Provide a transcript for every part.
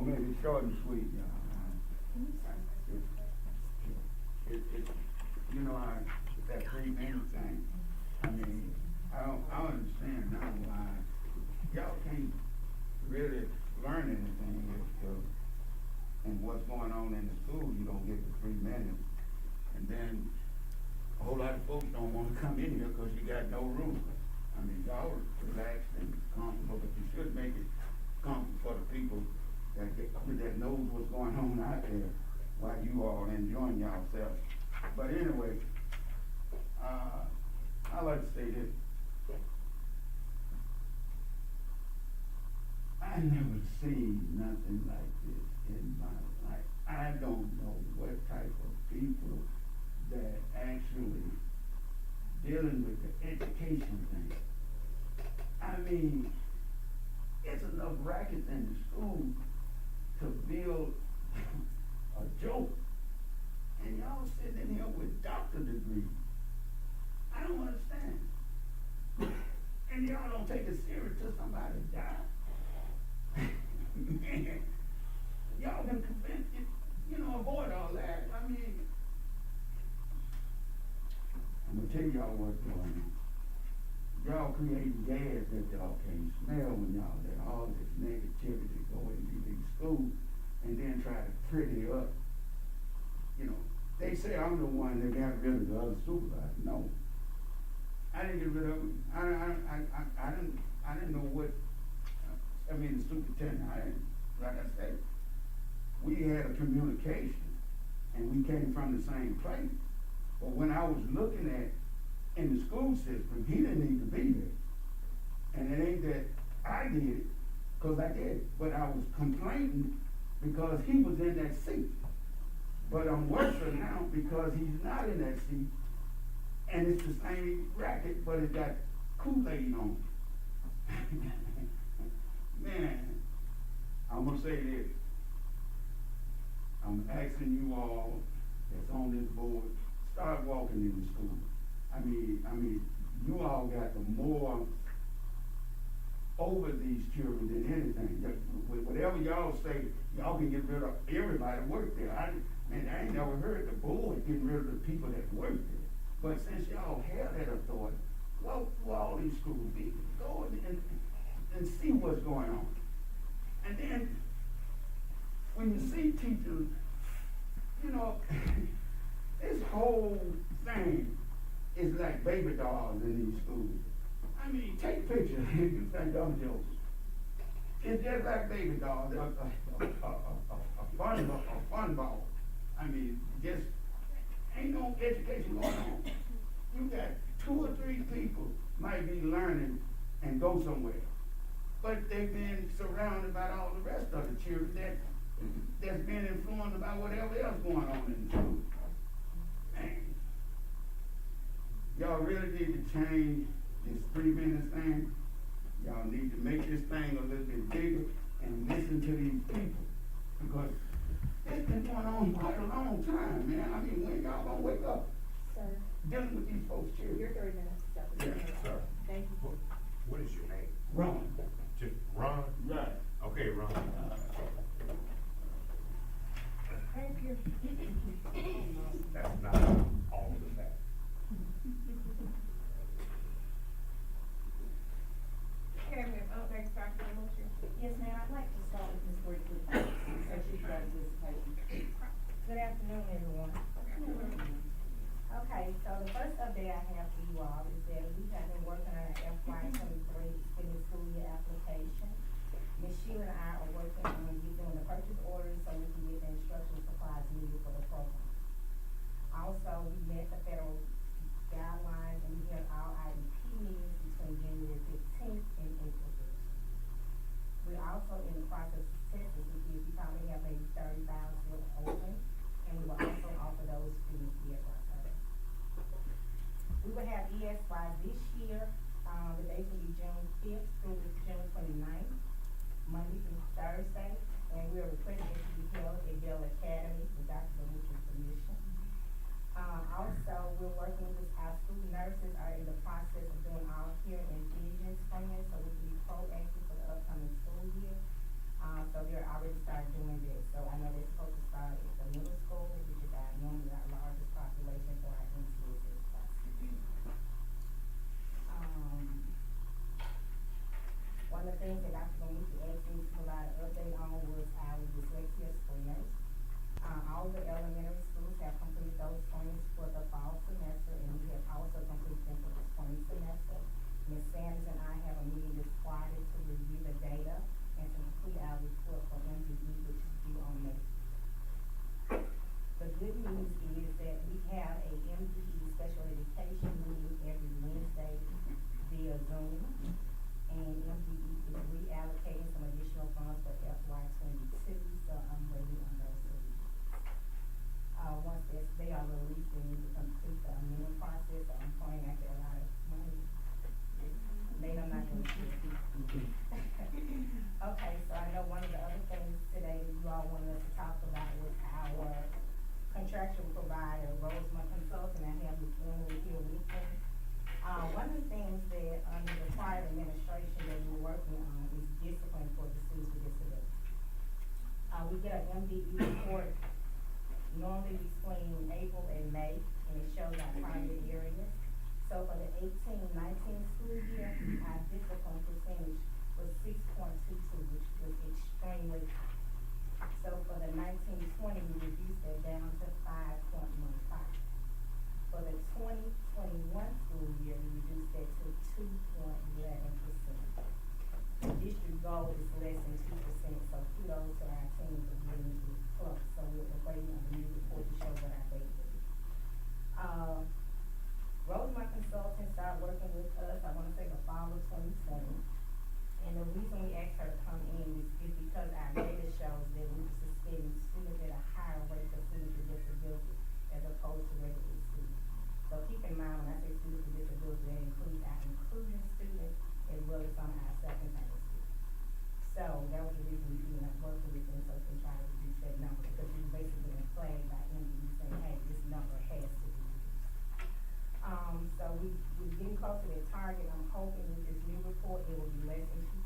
gonna make it short and sweet, y'all. It, you know, that 3 minute thing, I mean, I don't understand now why y'all can't really learn anything and what's going on in the school, you don't get the 3 minutes. And then a whole lot of folks don't wanna come in here because you got no room. I mean, y'all relaxed and comfortable, but you should make it comfortable for the people that knows what's going on out there while you all enjoying yourselves. But anyway, I like to say this. I never seen nothing like this in my life. I don't know what type of people that actually dealing with the education thing. I mean, it's enough rackets in the school to build a joke. And y'all sitting in here with doctor degrees. I don't understand. And y'all don't take it serious till somebody dies. Man, y'all can prevent it, avoid all that. I mean, I'm gonna tell y'all what's going on. Y'all creating gas that y'all can't smell when y'all let all this negativity go into these schools and then try to pretty up. They say I'm the one that got rid of the other supervisor. No. I didn't get rid of him. I didn't know what, the superintendent, like I said, we had a communication and we came from the same place. But when I was looking at in the school system, he didn't need to be there. And it ain't that I did it, because I did it. But I was complaining because he was in that seat. But I'm worse now because he's not in that seat. And it's the same racket, but it got Kool-Aid on it. Man, I'm going to say this. I'm asking you all that's on this board, start walking in the school. I mean, you all got the more over these children than anything. Whatever y'all say, y'all can get rid of everybody that work there. I ain't never heard the board getting rid of the people that work there. But since y'all have that authority, walk through all these schools, go and see what's going on. And then, when you see teachers, this whole thing is like baby dolls in these schools. I mean, take pictures if you think I'm joking. It's just like baby dolls, a fun ball. I mean, just ain't no education going on. You got 2 or 3 people might be learning and go somewhere, but they've been surrounded by all the rest of the children that's been influenced by whatever else going on in the school. Man, y'all really need to change this 3 minutes thing. Y'all need to make this thing a little bit bigger and listen to these people, because it's been going on quite a long time, man. I mean, when y'all gonna wake up? Sir. Dealing with these folks' children. Your 3 minutes is up. Yes, sir. Thank you. What is your name? Ron. Just Ron? Right. Okay, Ron. Thank you. That's not all of that. Okay, we have updates, Dr. Wiltshire. Yes, ma'am, I'd like to start with Ms. Whitley, so she's got a participation. Good afternoon, everyone. Okay, so the first update I have for you all is that we have been working on our FY23 extended school year application. Ms. Sheila and I are working on doing the purchase orders so we can get the instructional supplies needed for the program. Also, we met the federal guidelines and we held our IEP meetings between January 15th and April 15th. We're also in the process of census, which is we probably have maybe 30,000 open, and we will also offer those students the ESY. We will have ESY this year. The dates will be June 5th through June 29th, Monday through Thursday, and we are requesting it to be held at Bell Academy with Dr. Wiltshire permission. Also, we're working with our student nurses are in the process of doing our hearing and vision screening so we can be proactive for the upcoming school year. So they're already started Okay, so I know one of the other things today that you all wanted us to talk about was our contractual provider, Rosemont Consulting. I have Ms. Emily here with me. One of the things that under the prior administration that we were working on is discipline for the students with disabilities. We get an MDE report normally between April and May, and it shows our target areas. So for the 18-19 school year, our discipline percentage was 6.22, which was extremely high. So for the 19-20, we reduced that down to 5.15. For the 20-21 school year, we reduced that to 2.11%. The district goal is less than 2%, so kudos to our team for getting it close. So we're waiting on the new report to show what our data is. Rosemont Consulting started working with us, I wanna say the fall of 2020. And the reason we asked her to come in is because our data shows that we were suspending students at a higher rate for students with disabilities as opposed to regular students. So keep in mind, when I say students with disabilities, that includes our inclusion students as well as some of our self-contained students. So that was the reason we ended up working with them, so we can try to reduce that number, because we were basically been flagged by MDE saying, hey, this number has to be reduced. So we're getting close to that target. I'm hoping with this new report, it will be less than 2%.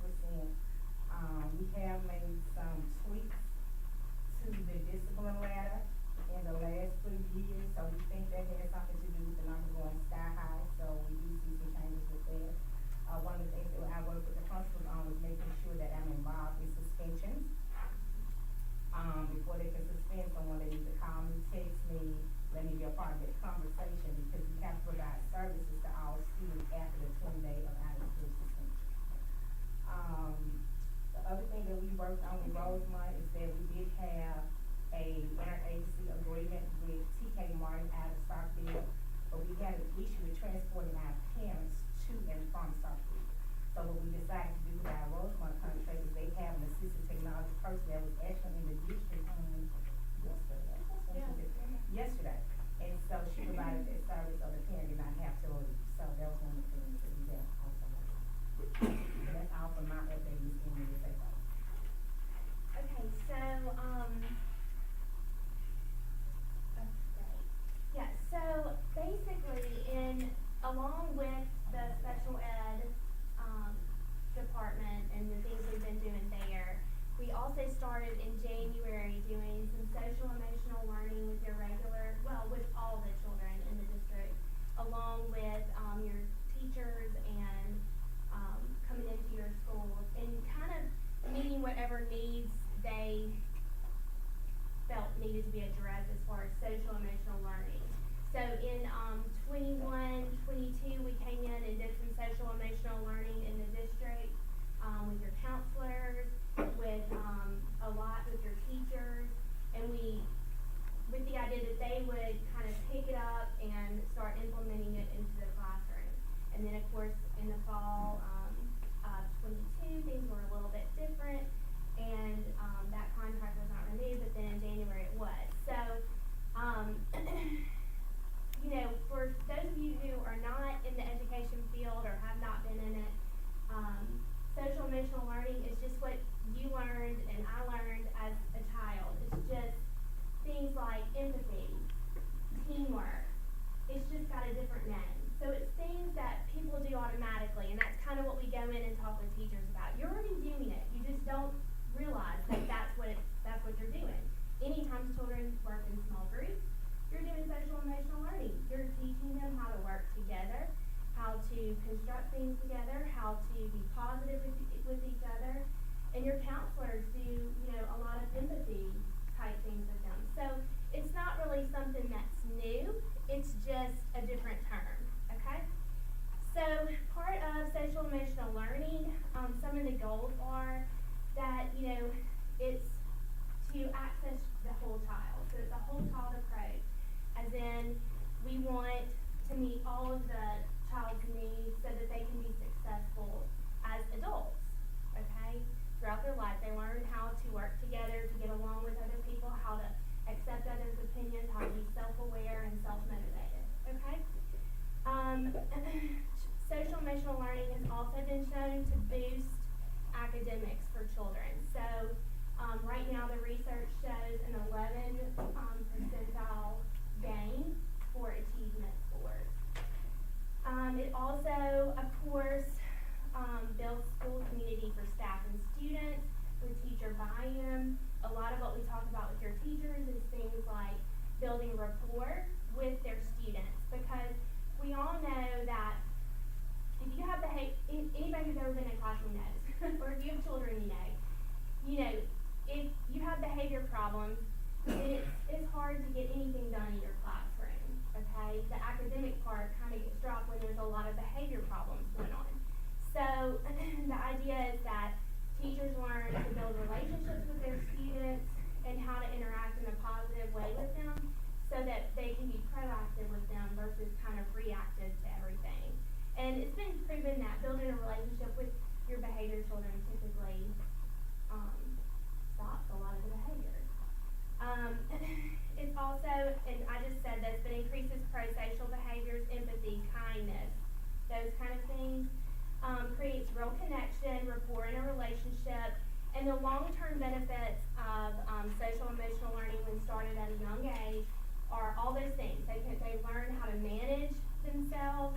We have made some tweaks to the discipline ladder in the last 3 years, so we think that has something to do with the number going sky high, so we do see some changes with that. One of the things that I work with the principals on is making sure that I'm involved in suspensions. Before they can suspend someone, they need to call me, text me, let me be a part of that conversation, because we have to provide services to all students after the 20-day of out-of-school suspension. The other thing that we worked on in Rosemont is that we did have a interagency agreement with TK Martin out of Starkville, but we had an issue with transporting our parents to and from Starkville. So what we decided to do with our Rosemont contract is they have an assistive technology person that was actually in the district yesterday. And so she provided that service, so the parent did not have to leave. So that was one of the things that we have also. And that's all for my update, Ms. Emily, to say about. Okay, so, yeah, so basically along with the special ed, department and the things we've been doing there, we also started in January doing some social emotional learning with with all the children in the district, along with, your teachers and, coming into your schools and kind of meeting whatever needs they felt needed to be addressed as far as social emotional learning. So in, 21-22, we came in and did some social emotional learning in the district, with your counselors, with, a lot with your teachers, and with the idea that they would kind of pick it up and start implementing it into the classroom. And then of course, in the fall, of 22, things were a little bit different, and, that contract was not renewed, but then in January it was. So, you know, for those of you who are not in the education field or have not been in it, social emotional learning is just what you learned and I learned as a child. It's just things like empathy, teamwork. It's just got a different name. So it's things that people do automatically, and that's kind of what we go in and talk with teachers about. You're already doing it. You just don't realize that that's what you're doing. Anytime children work in small groups, you're doing social emotional learning. You're teaching them how to work together, how to construct things together, how to be positive with each other. And your counselors do, you know, a lot of empathy type things with them. So it's not really something that's new, it's just a different term, okay? So part of social emotional learning, some of the goals are that, you know, it's to access the whole child. So it's a whole child approach, as in we want to meet all of the child's needs so that they can be successful as adults, okay? Throughout their life, they learn how to work together, to get along with other people, how to accept others' opinions, how to be self-aware and self-motivated, okay? Social emotional learning has also been shown to boost rapport with their students, because we all know that if you have anybody who's ever been in a classroom knows, or if you have children, you know, if you have behavior problems, then it's hard to get anything done in your classroom, okay? The academic part kind of gets dropped when there's a lot of behavior problems going on. So the idea is that teachers learn to build relationships with their students and how to interact in a positive way with them so that they can be proactive with them versus kind of reactive to everything. And it's been proven that building a relationship with your behavior children typically stops a lot of the behaviors. It's also, and I just said this, but increases pro-social behaviors, empathy, kindness, those kind of things. Creates real connection, rapport in a relationship, and the long-term benefits of social emotional learning when started at a young age are all those things. They learn how to manage themselves,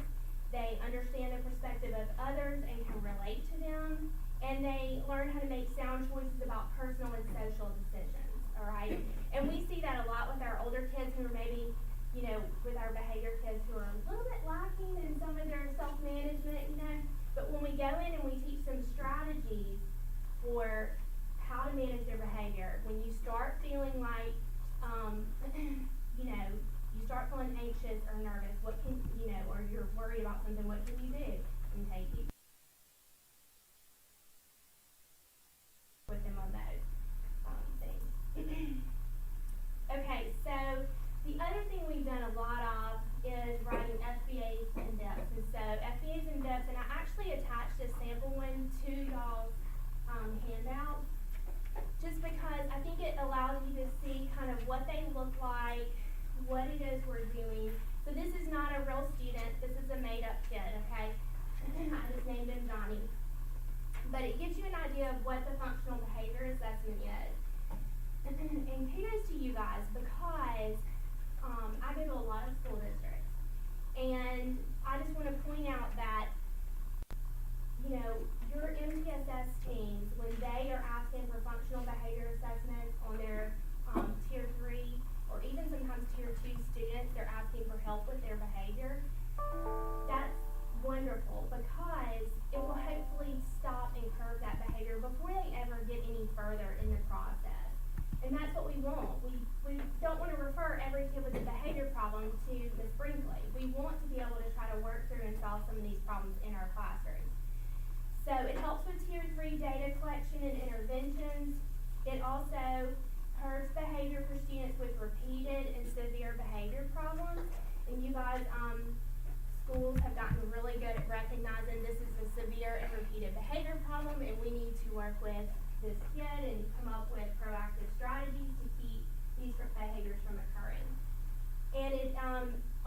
they understand the perspective of others and can relate to them, and they learn how to make sound choices about personal and social decisions, all right? And we see that a lot with our older kids who are maybe, you know, with our behavior kids who are a little bit lacking in some of their self-management, you know. But when we go in and we teach them strategies for how to manage their behavior, when you start feeling like, you know, you start feeling anxious or nervous, what can, you know, or you're worried about something, what can you do? You can take it with them on those things. Okay, so the other thing we've done a lot of is writing FBAs in depth. And so FBAs in depth, and I actually attached a sample one to y'all's handout, just because I think it allows you to see kind of what they look like, what it is we're doing. So this is not a real student, this is a made-up kid, okay? I just named him Johnny. But it gives you an idea of what the functional behavior assessment is. And kudos to you guys, because I go to a lot of school districts, and I just want to point out that, you know, your MTSS teams, when they are asking for functional behavior assessments on their tier 3 or even sometimes tier 2 students, they're asking for help with their behavior. That's wonderful, because it will hopefully stop and curb that behavior before they ever get any further in the process. And that's what we want. We don't want to refer every kid with a behavior problem to Ms. Brinkley. We want to be able to try to work through and solve some of these problems in our classrooms. So it helps with tier 3 data collection and interventions. It also curbs behavior for students with repeated and severe behavior problems. And you guys, schools have gotten really good at recognizing this is a severe and repeated behavior problem, and we need to work with this kid and come up with proactive strategies to keep these behaviors from occurring. And it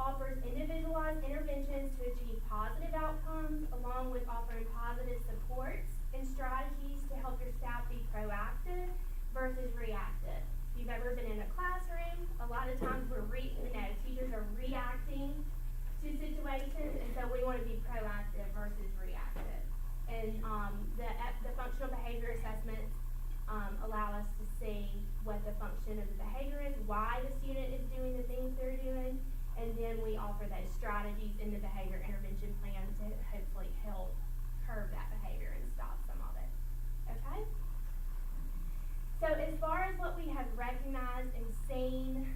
offers individualized interventions to achieve positive outcomes, along with offering positive supports and strategies to help your staff be proactive versus reactive. If you've ever been in a classroom, a lot of times teachers are reacting to situations, and so we want to be proactive versus reactive. And the functional behavior assessments allow us to see what the function of the behavior is, why the student is doing the things they're doing, and then we offer those strategies in the behavior intervention plan to hopefully help curb that behavior and stop some of it. Okay? So as far as what we have recognized and seen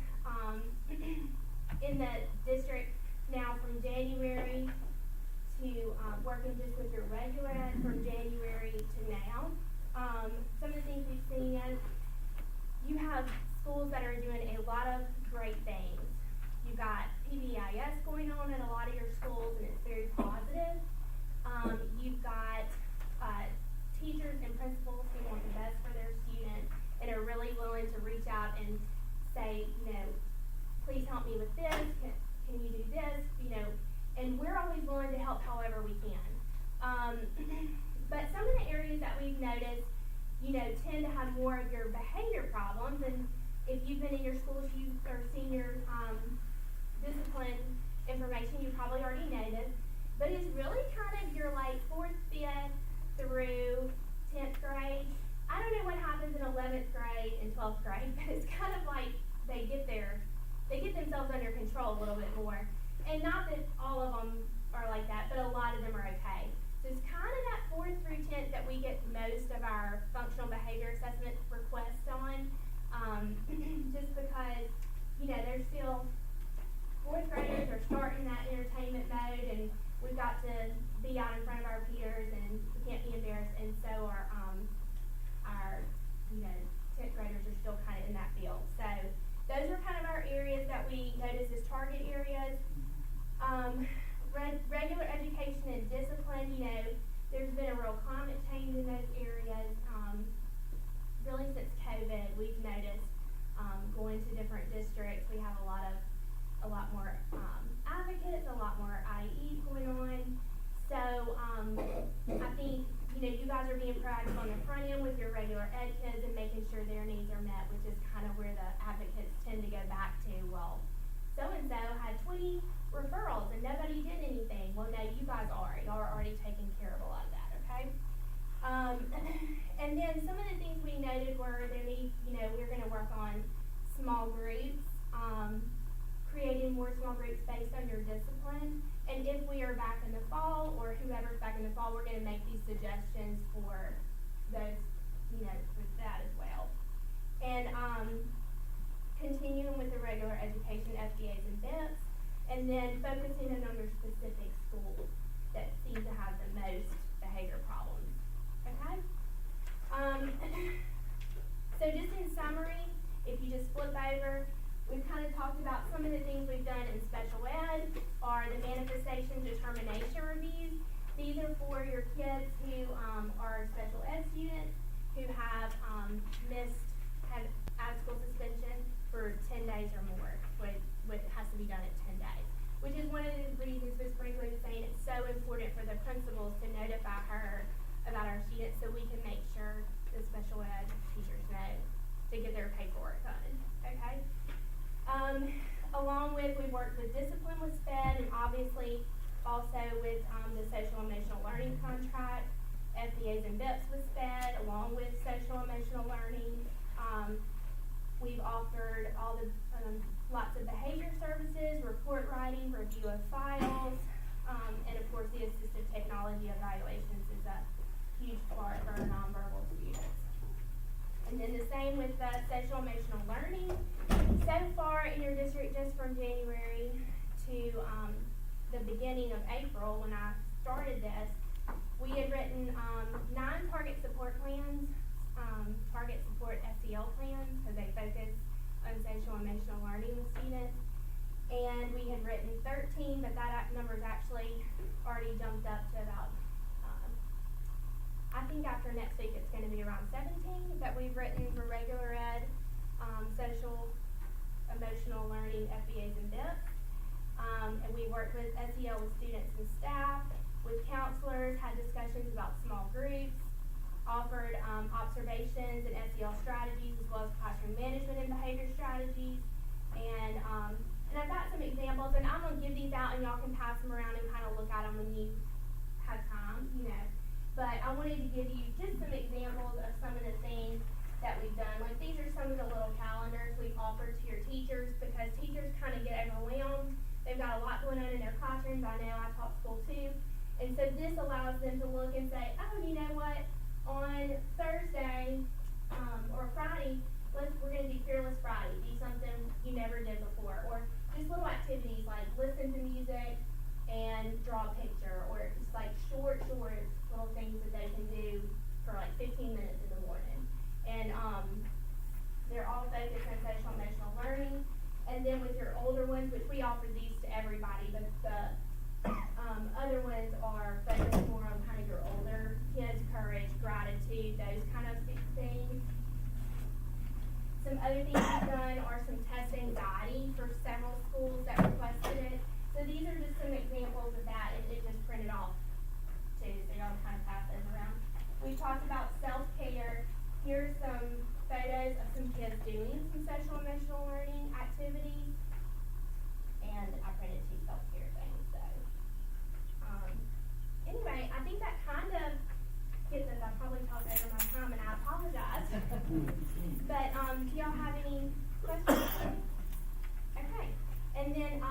in the district now from January to working just with your regular ed from January to now, some of the things we've seen is you have schools that are doing a lot of great things. You've got PBIS going on in a lot of your schools, and it's very positive. You've got teachers and principals who want the best for their students and are really willing to reach out and say, you know, please help me with this, can you do this, you know, and we're always willing to help however we can. But some of the areas that we've noticed, you know, tend to have more of your behavior problems, and if you've been in your schools, you or seen your discipline information, you probably already know this, but it's really kind of your like 4th, 5th through 10th grade. I don't know what happens in 11th grade and 12th grade, but it's kind of like they get themselves under control a little bit more. And not that all of them are like that, but a lot of them are okay. So it's kind of that 4th through 10th that we get most of our functional behavior assessment requests on, just because, you know, they're still, 4th graders are starting that entertainment mode, and we've got to be out in front of our peers, and we can't be embarrassed, and so our, you know, 10th graders are still kind of in that field. So those are kind of our areas that we notice as target areas. Regular education and discipline, you know, there's been a real climate change in those areas. Really since COVID, we've noticed, going to different districts, we have a lot more advocates, a lot more IEs going on. So, I think, you know, you guys are being proactive on the front end with your regular ed kids and making sure their needs are met, which is kind of where the advocates tend to go back to, well, so-and-so had 20 referrals and nobody did anything. Well, no, you guys are. Y'all are already taking care of a lot of that, okay? And then some of the things we noted were there needs, you know, we're gonna work on small groups, creating more small groups based on your discipline. And if we are back in the fall, or whoever's back in the fall, we're gonna make these suggestions for those, you know, for that as well. And, continuing with the regular education FBAs and BIPs, and then focusing in on your specific schools that seem to have the most behavior problems, okay? So just in summary, if you just flip over, we've kind of talked about some of the things we've done in special ed, are the manifestation determination reviews. These are for your kids who, are special ed students, who have, had out-of-school suspension for 10 days or more, what has to be done at 10 days. Which is one of the reasons Ms. Brinkley was saying it's so important for the principals to notify her about our students, so we can make sure the special ed teachers know to get their paperwork done, okay? Along with, we worked with discipline with SPED, and obviously also with, the social emotional learning contract, FBAs and BIPs with SPED, along with social emotional learning. We've offered all the, lots of behavior services, report writing, review of files, and of course the assistive technology evaluations is a huge part of our nonverbal students. And then the same with the social emotional learning. So far in your district, just from January to, the beginning of April, when I started this, we had written, 9 target support plans, target support SEL plans, because they focus on social emotional learning with students. And we had written 13, but that number's actually already jumped up to about, I think after next week it's gonna be around 17 that we've written for regular ed, social emotional learning FBAs and BIPs. And we worked with SEL with students and staff, with counselors, had discussions about small groups, offered observations and SEL strategies, as well as classroom management and behavior strategies. And I've got some examples, and I'm gonna give these out and y'all can pass them around and kind of look at them when you have time, you know. But I wanted to give you just some examples of some of the things that we've done. Like, these are some of the little calendars we've offered to your teachers, because teachers kind of get overwhelmed. They've got a lot going on in their classrooms. I know, I taught school too. And so this allows them to look and say, oh, you know what? On Thursday, or Friday, we're gonna do Fearless Friday, do something you never did before, or just little activities like listen to music and draw a picture, or just like short little things that they can do for like 15 minutes in the morning. And, they're all focused on social emotional learning. And then with your older ones, which we offer these to everybody, but the, other ones are focused more on kind of your older kids, courage, gratitude, those kind of things. Some other things we've done are some test anxiety for several schools that requested it. So these are just some examples of that, and it just printed off too, so y'all kind of pass those around. We talked about self-care. Here's some photos of some kids doing some social emotional learning activities. And I printed 2 self-care things, so. Anyway, I think that kind of gets us. I probably talked over my time, and I apologize. But, do y'all have any questions? Okay.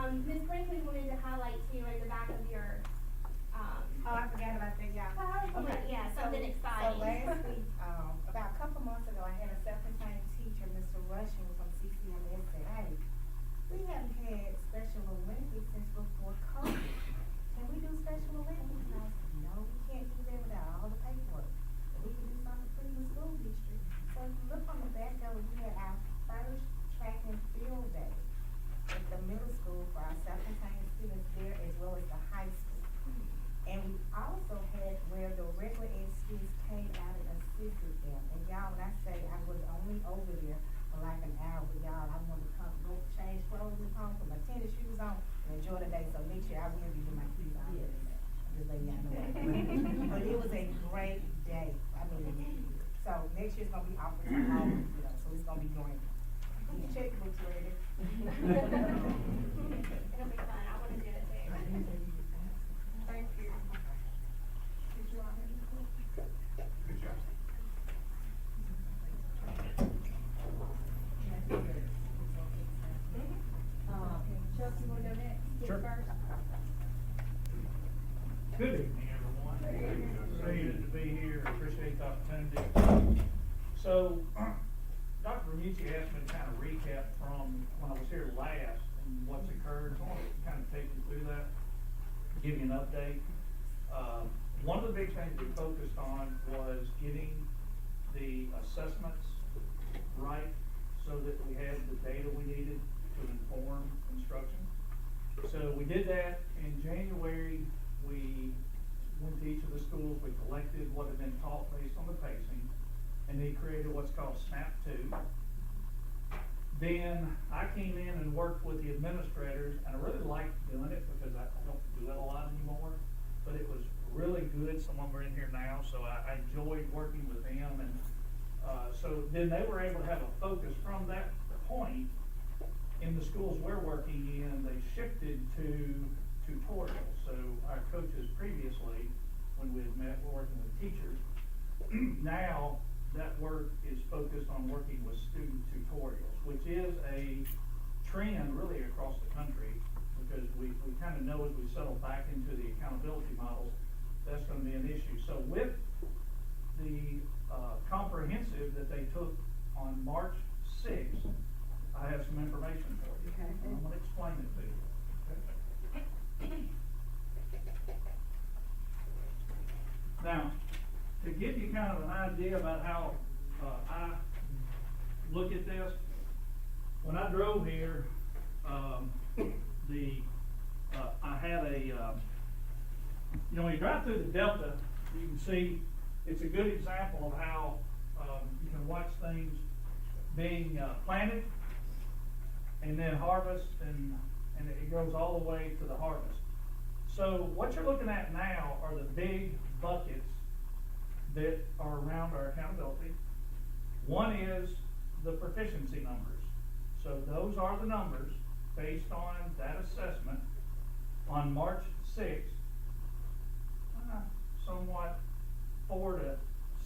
Ms. Brinkley wanted to highlight too in the back of your, Oh, I forgot about that, y'all. PowerPoint, yeah, something exciting. So last week, about a couple months ago, I had a self-contained teacher, Mr. Rushing from CCMS, said, hey, we haven't had Special Olympics since before COVID. Can we do Special Olympics? And I said, no, we can't do that without all the paperwork. But we can do something for the school district. So if you look on the back of it, we had our first track and field day at the middle school for our self-contained students there, as well as the high school. And we also had where the regular ed students came out and assisted them. And y'all, when I say I was only over there for like an hour, but y'all, I wanted to come, go change clothes at home, put my tennis shoes on, and enjoy the day. So next year I will be with my kids out there. I'm just letting y'all know that. But it was a great day. I mean, so next year's gonna be offered to all, you know, so it's gonna be great. Get your checkbooks ready. It'll be fun, I wanna do it too. Thank you. Did you all have any questions? Good job. Chuck, you wanna go next? Get Sure. first? Good evening, everyone. Good evening. Excited to be here, appreciate the opportunity. So, Dr. Ramucci asked me to kind of recap from when I was here last and what's occurred, so I want to kind of take you through that, give you an update. One of the big things we focused on was getting the assessments right so that we had the data we needed to inform instruction. So we did that in January. We went to each of the schools, we collected what had been taught based on the pacing, and they created what's called SNAP 2. Then I came in and worked with the administrators, and I really liked doing it because I don't do that a lot anymore, but it was really good. Some of them are in here now, so I enjoyed working with them, and so then they were able to have a focus from that point. In the schools we're working in, they shifted to tutorials. So our coaches previously, when we had met, were working with teachers. Now that work is focused on working with student tutorials, which is a trend really across the country, because we kind of know as we settle back into the accountability models, that's going to be an issue. So with the comprehensive that they took on March 6th, I have some information for you. Okay. And I'm going to explain it to you. Now, to give you kind of an idea about how I look at this, when I drove here, I had a, when you drive through the Delta, you can see it's a good example of how you can watch things being planted and then harvest, and it goes all the way to the harvest. So what you're looking at now are the big buckets that are around our accountability. One is the proficiency numbers. So those are the numbers based on that assessment on March 6th, somewhat 4 to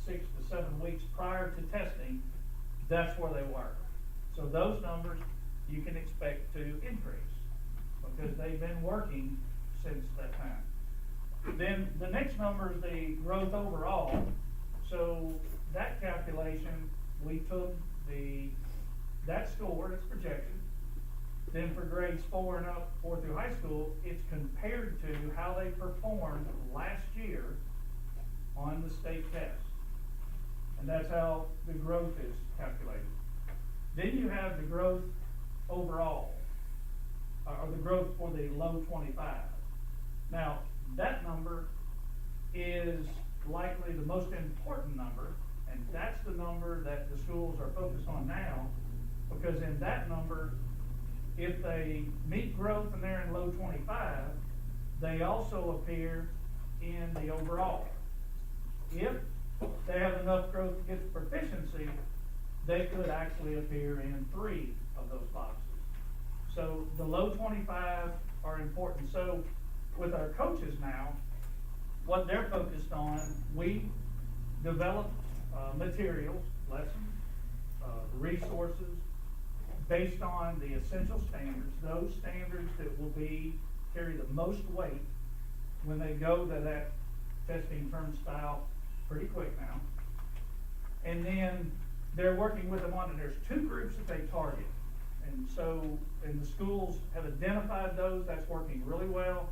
6 to 7 weeks prior to testing. That's where they were. So those numbers you can expect to increase because they've been working since that time. Then the next number is the growth overall. So that calculation, we took that score, it's projected. Then for grades 4 and up, 4 through high school, it's compared to how they performed last year on the state test. And that's how the growth is calculated. Then you have the growth overall, or the growth for the low 25. Now, that number is likely the most important number, and that's the number that the schools are focused on now, because in that number, if they meet growth and they're in low 25, they also appear in the overall. If they have enough growth to get the proficiency, they could actually appear in 3 of those boxes. So the low 25 are important. So with our coaches now, what they're focused on, we develop materials, lessons, resources based on the essential standards, those standards that will carry the most weight when they go to that testing turnstile pretty quick now. And then they're working with them on it. There's two groups that they target. And the schools have identified those, that's working really well.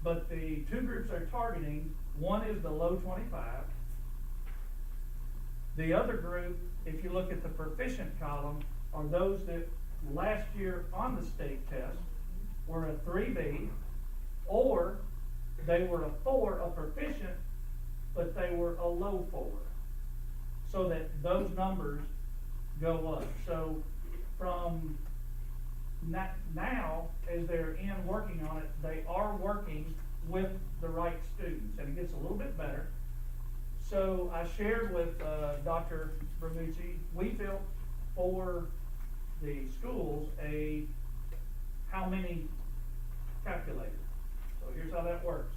But the two groups they're targeting, one is the low 25. The other group, if you look at the proficient column, are those that last year on the state test were a 3B, or they were a 4, a proficient, but they were a low 4. So that those numbers go up. So from now, as they're in working on it, they are working with the right students, and it gets a little bit better. So I shared with Dr. Bermucci, we built for the schools a how many calculator. So here's how that works.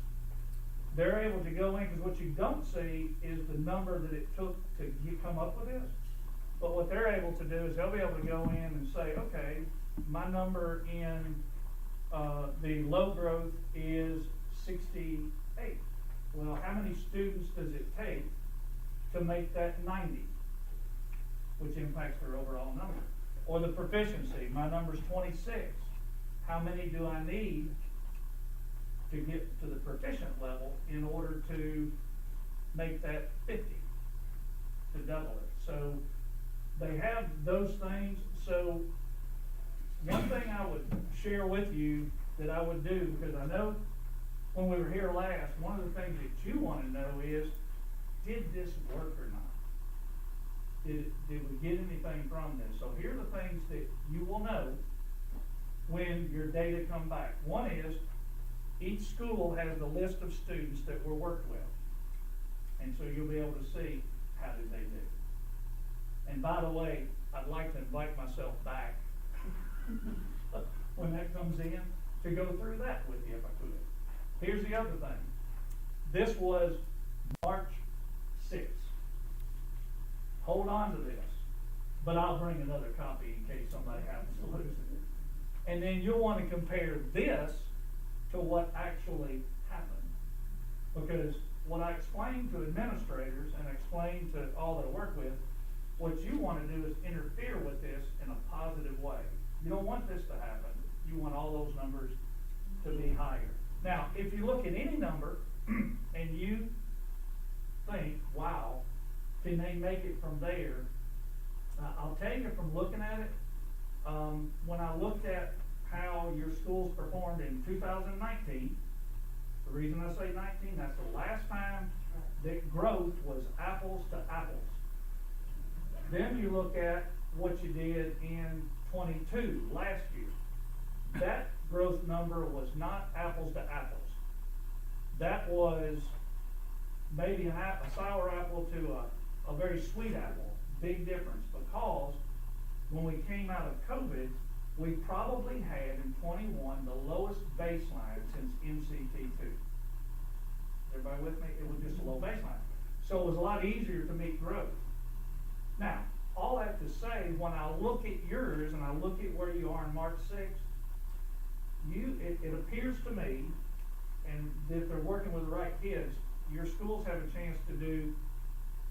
They're able to go in, because what you don't see is the number that it took to come up with this. But what they're able to do is they'll be able to go in and say, okay, my number in the low growth is 68. Well, how many students does it take to make that 90? Which impacts their overall number. Or the proficiency, my number's 26. How many do I need to get to the proficient level in order to make that 50, to double it? So they have those things. So one thing I would share with you that I would do, because I know when we were here last, one of the things that you want to know is, did this work or not? Did we get anything from this? So here are the things that you will know when your data come back. One is, each school has the list of students that were worked with. And so you'll be able to see how did they do. And by the way, I'd like to invite myself back when that comes in to go through that with you if I could. Here's the other thing. This was March 6th. Hold on to this, but I'll bring another copy in case somebody happens to lose it. And then you'll want to compare this to what actually happened. Because what I explain to administrators and explain to all that I work with, what you want to do is interfere with this in a positive way. You don't want this to happen. You want all those numbers to be higher. Now, if you look at any number and you think, wow, can they make it from there? I'll tell you from looking at it, when I looked at how your schools performed in 2019, the reason I say 19, that's the last time that growth was apples to apples. Then you look at what you did in 22, last year. That growth number was not apples to apples. That was maybe a sour apple to a very sweet apple. Big difference, because when we came out of COVID, we probably had in 21 the lowest baseline since MCT2. Everybody with me? It was just a low baseline. So it was a lot easier to meet growth. Now, all that to say, when I look at yours and I look at where you are on March 6th, it appears to me, and if they're working with the right kids, your schools have a chance to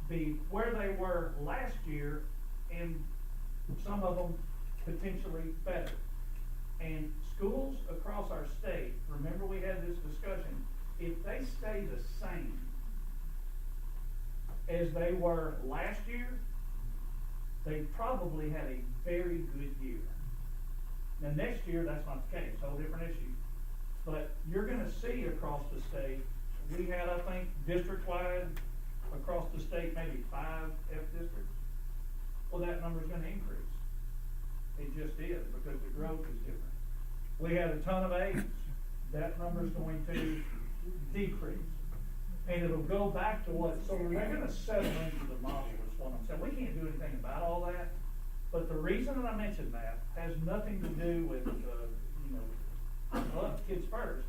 be where they were last year, and some of them potentially better. And schools across our state, remember we had this discussion, if they stay the same as they were last year, they probably had a very good year. Now next year, that's not the case, whole different issue. But you're gonna see across the state, we had, I think, district-wide, across the state, maybe 5 F districts. Well, that number's gonna increase. It just is, because the growth is different. We had a ton of A's. That number's going to decrease. And it'll go back to what, so they're gonna settle into the model, is what I'm saying. We can't do anything about all that, but the reason that I mentioned that has nothing to do with, I love kids first,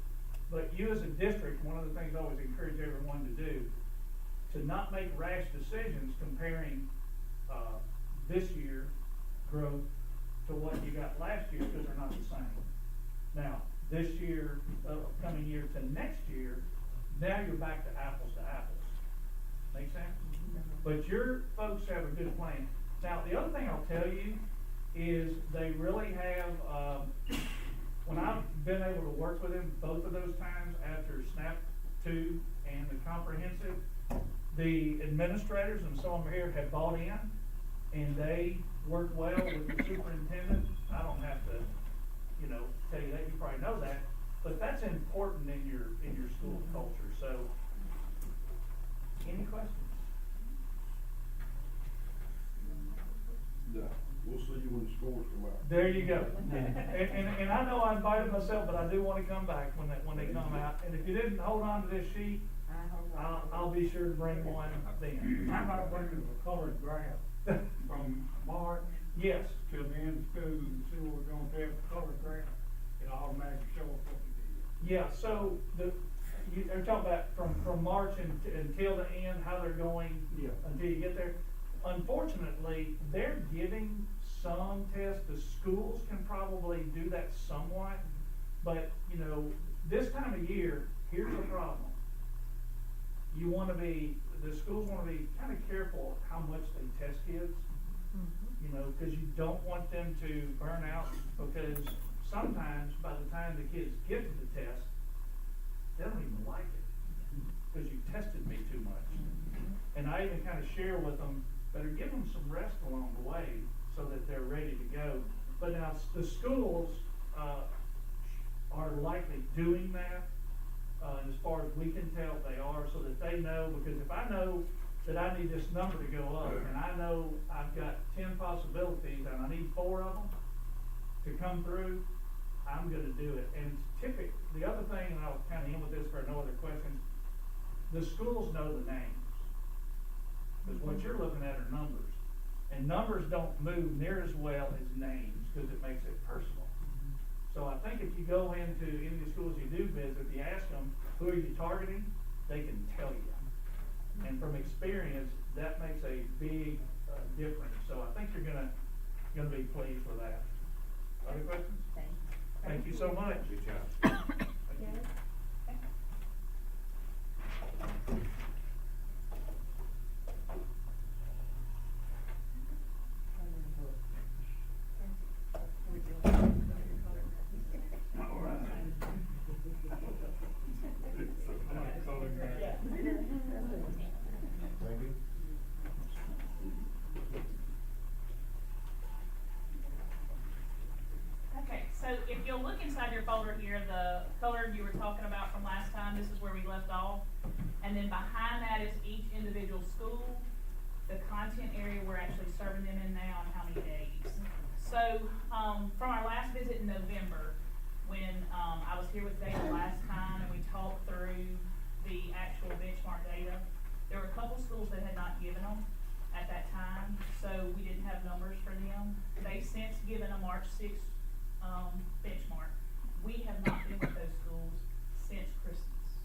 but you as a district, one of the things I always encourage everyone to do, to not make rash decisions comparing this year growth to what you got last year, because they're not the same. Now, this year, coming year to next year, now you're back to apples. Make sense? But your folks have a good plan. Now, the other thing I'll tell you is they really have, when I've been able to work with them both of those times after SNAP 2 and the comprehensive, the administrators and some of them here have bought in, and they work well with the superintendent. I don't have to, tell you that, you probably know that, but that's important in your school culture. So, any questions? Yeah, we'll see you when the scores come out. There you go. And I know I invited myself, but I do wanna come back when they come out. And if you didn't hold on to this sheet, I'll be sure to bring one then. How about bringing a colored graph from March Yes, till the end of school, and see what we're gonna have the colored graph, it'll automatically show us what we did. yeah, so they're talking about from March until the end, how they're going Yeah. until you get there. Unfortunately, they're giving some tests, the schools can probably do that somewhat, but, this time of year, here's the problem. The schools wanna be kinda careful how much they test kids, cause you don't want them to burn out, because sometimes by the time the kids get to the test, they don't even like it, cause you tested me too much. And I even kinda share with them, better give them some rest along the way, so that they're ready to go. But now, the schools, are likely doing that, and as far as we can tell, they are, so that they know, because if I know that I need this number to go up, and I know I've got 10 possibilities, and I need 4 of them to come through, I'm gonna do it. And the other thing, and I'll kinda end with this for no other questions, the schools know the names. Because what you're looking at are numbers. And numbers don't move near as well as names, because it makes it personal. So I think if you go into any of the schools you do visit, if you ask them, who are you targeting, they can tell you. And from experience, that makes a big difference. So I think you're gonna be pleased with that. Other questions? Thank you so much. Good job. Thank you. Thank you. Okay, so if you'll look inside your folder here, the color you were talking about from last time, this is where we left off. And then behind that is each individual school, the content area we're actually serving them in now, and how many days. So, from our last visit in November, when, I was here with Dana last time and we talked through the actual benchmark data, there were a couple schools that had not given them at that time, so we didn't have numbers for them. They've since given a March 6th benchmark. We have not been with those schools since Christmas.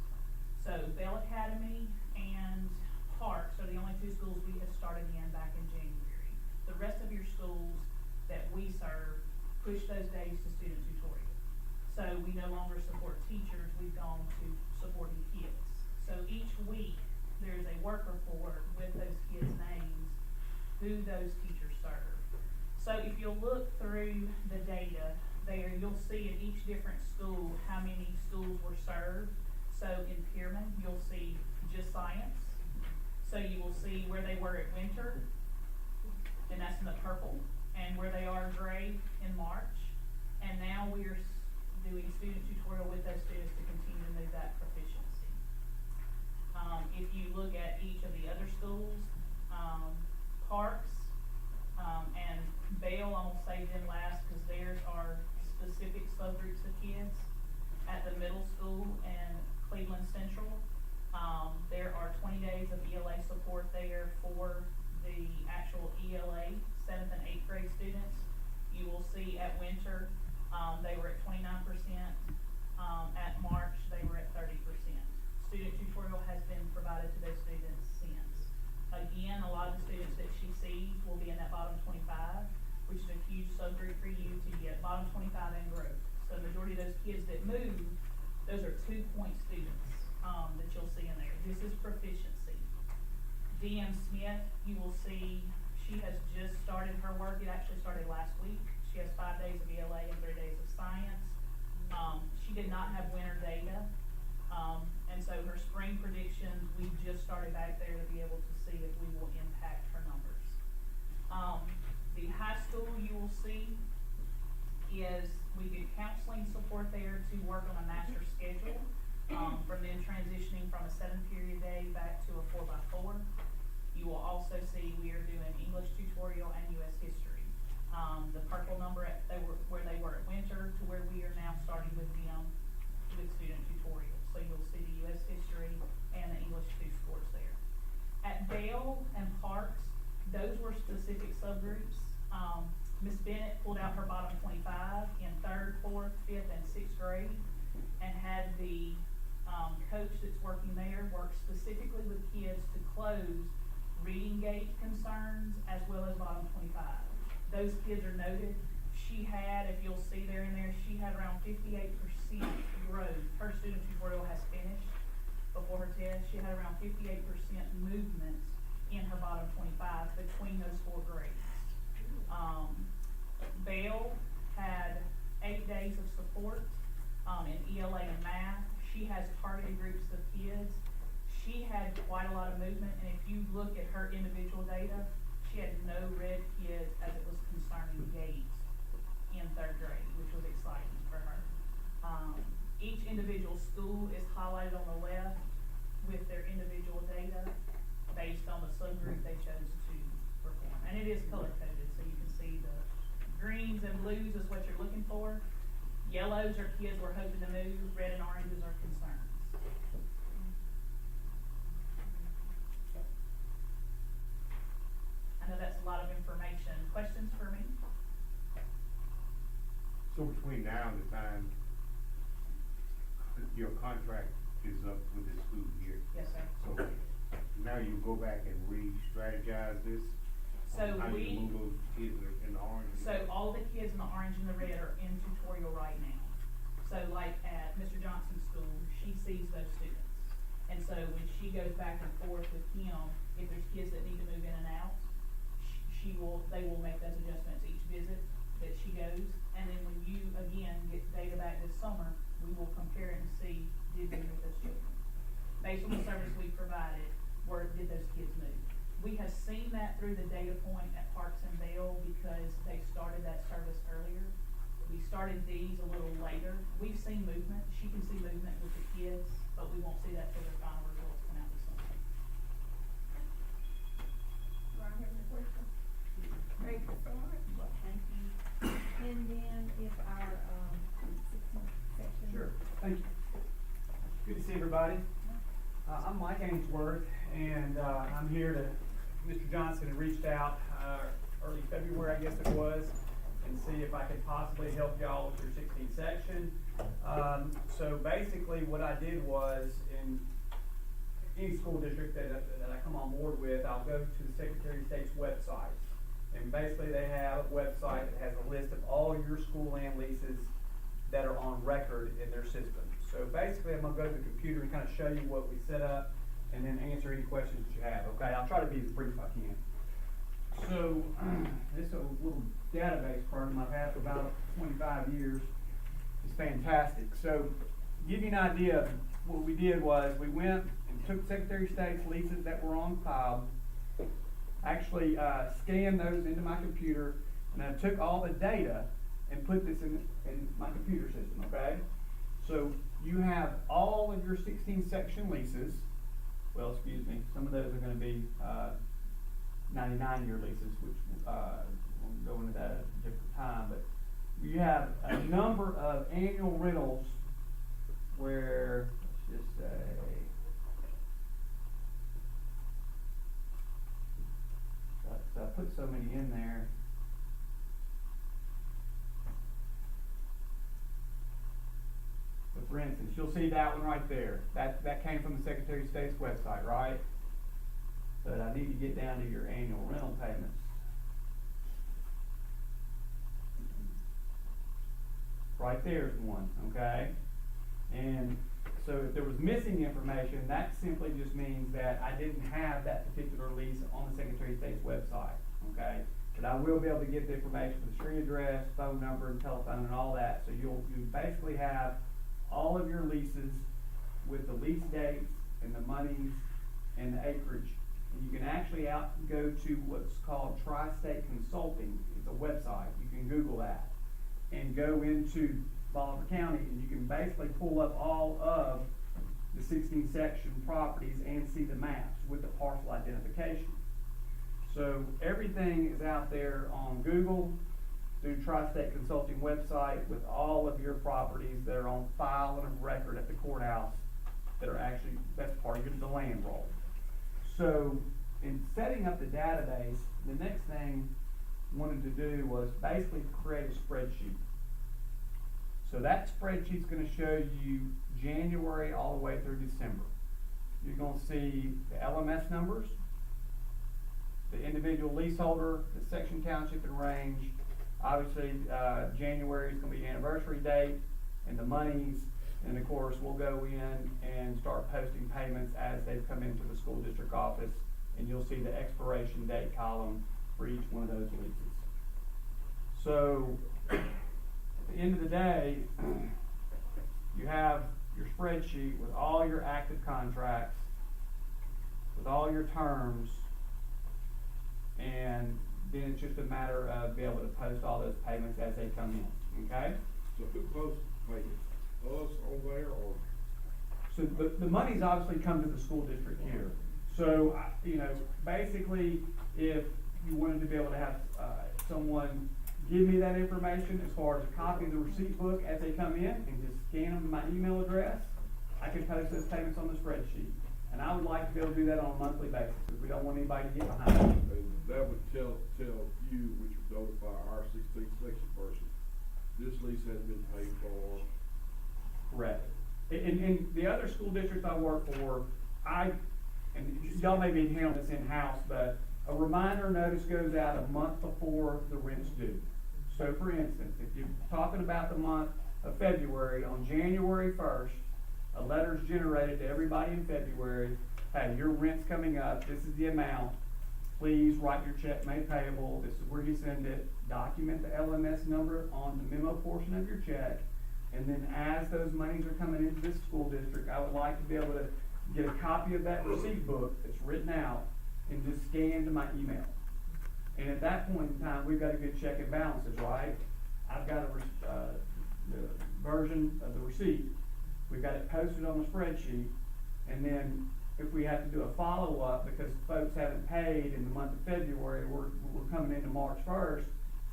So Bell Academy and Parks are the only 2 schools we have started in back in January. The rest of your schools that we serve push those days to student tutorial. So we no longer support teachers, we've gone to supporting kids. So each week, there's a work report with those kids' names, who those teachers serve. So if you'll look through the data there, you'll see at each different school how many schools were served. So in Pierman, you'll see just science. So you will see where they were at winter, and that's in the purple, and where they are gray in March. And now we're doing student tutorial with those students to continue to move that proficiency. If you look at each of the other schools, Parks, and Bale, I'll save them last because theirs are specific subgroups of kids. At the middle school and Cleveland Central, there are 20 days of ELA support there for the actual ELA, 7th and 8th grade students. You will see at winter, they were at 29%. At March, they were at 30%. Student tutorial has been provided to those students since. Again, a lot of the students that she sees will be in that bottom 25. which is a huge subgroup for you to get bottom 25 and growth. So the majority of those kids that move, those are 2-point students, that you'll see in there. This is proficiency. DM Smith, you will see, she has just started her work. It actually started last week. She has 5 days of ELA and 3 days of science. She did not have winter data. And so her spring predictions, we just started back there to be able to see if we will impact her numbers. The high school you will see is we do counseling support there to work on a master schedule, from them transitioning from a 7-period day back to a 4x4. You will also see we are doing English tutorial and US history. The purple number where they were at winter to where we are now starting with them with student tutorial. So you'll see the US history and the English 2 scores there. At Vail and Parks, those were specific subgroups. Ms. Bennett pulled out her bottom 25 in 3rd, 4th, 5th, and 6th grade, and had the coach that's working there work specifically with kids to close reading gate concerns as well as bottom 25. Those kids are noted. She had, if you'll see there in there, she had around 58% growth. Her student tutorial has finished before her test. She had around 58% movement in her bottom 25 between those 4 grades. Belle had 8 days of support in ELA and math. She has targeted groups of kids. She had quite a lot of movement, and if you look at her individual data, she had no red kids as it was concerning gait in 3rd grade, which was exciting for her. Each individual school is highlighted on the left with their individual data based on the subgroup they chose to perform. And it is color coded, so you can see the greens and blues is what you're looking for. Yellows are kids we're hoping to move. Red and oranges are concerns. I know that's a lot of information. Questions for me? So between now and the time your contract is up with the school year, Yes, sir. so now you go back and re-strategize this? So on how you we- move those kids in the orange? So all the kids in the orange and the red are in tutorial right now. So like at Mr. Johnson's school, she sees those students. And so when she goes back and forth with him, if there's kids that need to move in and out, they will make those adjustments each visit that she goes. And then when you, again, get data back this summer, we will compare it and see, did we move those children? Based on the service we provided, did those kids move? We have seen that through the data point at Parks and Vail because they started that service earlier. We started these a little later. We've seen movement. She can see movement with the kids, but we won't see that till their final results come out this summer. Do I have any questions? Thank you so much. Thank you. And then if our, 16th section. Sure, thank you. Good to see everybody. I'm Mike Ainsworth, and I'm here to, Mr. Johnson had reached out early February, I guess it was, and see if I could possibly help y'all with your 16th section. So basically what I did was, in any school district that I come on board with, I'll go to the Secretary of State's website. And basically they have a website that has a list of all your school land leases that are on record in their system. So basically I'm gonna go to the computer and kind of show you what we set up and then answer any questions that you have, okay? I'll try to be as brief as I can. So, this is a little database program I've had for about 25 years. It's fantastic. So, to give you an idea, what we did was we went and took Secretary of State's leases that were on file, actually scanned those into my computer, and I took all the data and put this in my computer system, okay? So, you have all of your 16 section leases. Well, excuse me, some of those are going to be 99-year leases, which we'll go into that at a different time. But you have a number of annual rentals where, let's just say, so I put so many in there. But for instance, you'll see that one right there. That came from the Secretary of State's website, right? But I need to get down to your annual rental payments. Right there's one, okay? And so if there was missing information, that simply just means that I didn't have that particular lease on the Secretary of State's website, okay? But I will be able to get the information, the street address, phone number, and telephone, and all that, so you basically have all of your leases with the lease dates and the monies and the acreage. And you can actually go to what's called Tri-State Consulting. It's a website. You can Google that and go into Bolivar County, and you can basically pull up all of the 16 section properties and see the maps with the parcel identification. So everything is out there on Google through Tri-State Consulting website with all of your properties that are on file and of record at the courthouse that are actually, that's part of the land roll. So in setting up the database, the next thing I wanted to do was basically create a spreadsheet. So that spreadsheet's gonna show you January all the way through December. You're gonna see the LMS numbers, the individual leaseholder, the section, township, and range. Obviously, January is gonna be the anniversary date and the monies, and of course, we'll go in and start posting payments as they've come into the school district office, and you'll see the expiration date column for each one of those leases. So, at the end of the day, you have your spreadsheet with all your active contracts, with all your terms, and then it's just a matter of being able to post all those payments as they come in, okay? So who posts payments? Us over there, or? So the money's obviously come to the school district here. So, you know, basically, if you wanted to be able to have, someone give me that information as far as a copy of the receipt book as they come in and just scan them to my email address, I can post those payments on the spreadsheet. And I would like to be able to do that on a monthly basis, because we don't want anybody to get behind. And that would tell you, which would notify our 16th section person, this lease has been paid for. Correct. In the other school districts I work for, and y'all may be handling this in-house, but a reminder notice goes out a month before the rent's due. So for instance, if you're talking about the month of February, on January 1st, a letter's generated to everybody in February, hey, your rent's coming up, this is the amount, please write your check made payable, this is where you send it, document the LMS number on the memo portion of your check, and then as those monies are coming into this school district, I would like to be able to get a copy of that receipt book that's written out and just scan to my email. And at that point in time, we've got a good check and balances, right? I've got the version of the receipt, we've got it posted on the spreadsheet, and then if we have to do a follow-up because folks haven't paid in the month of February, we're coming into March 1st,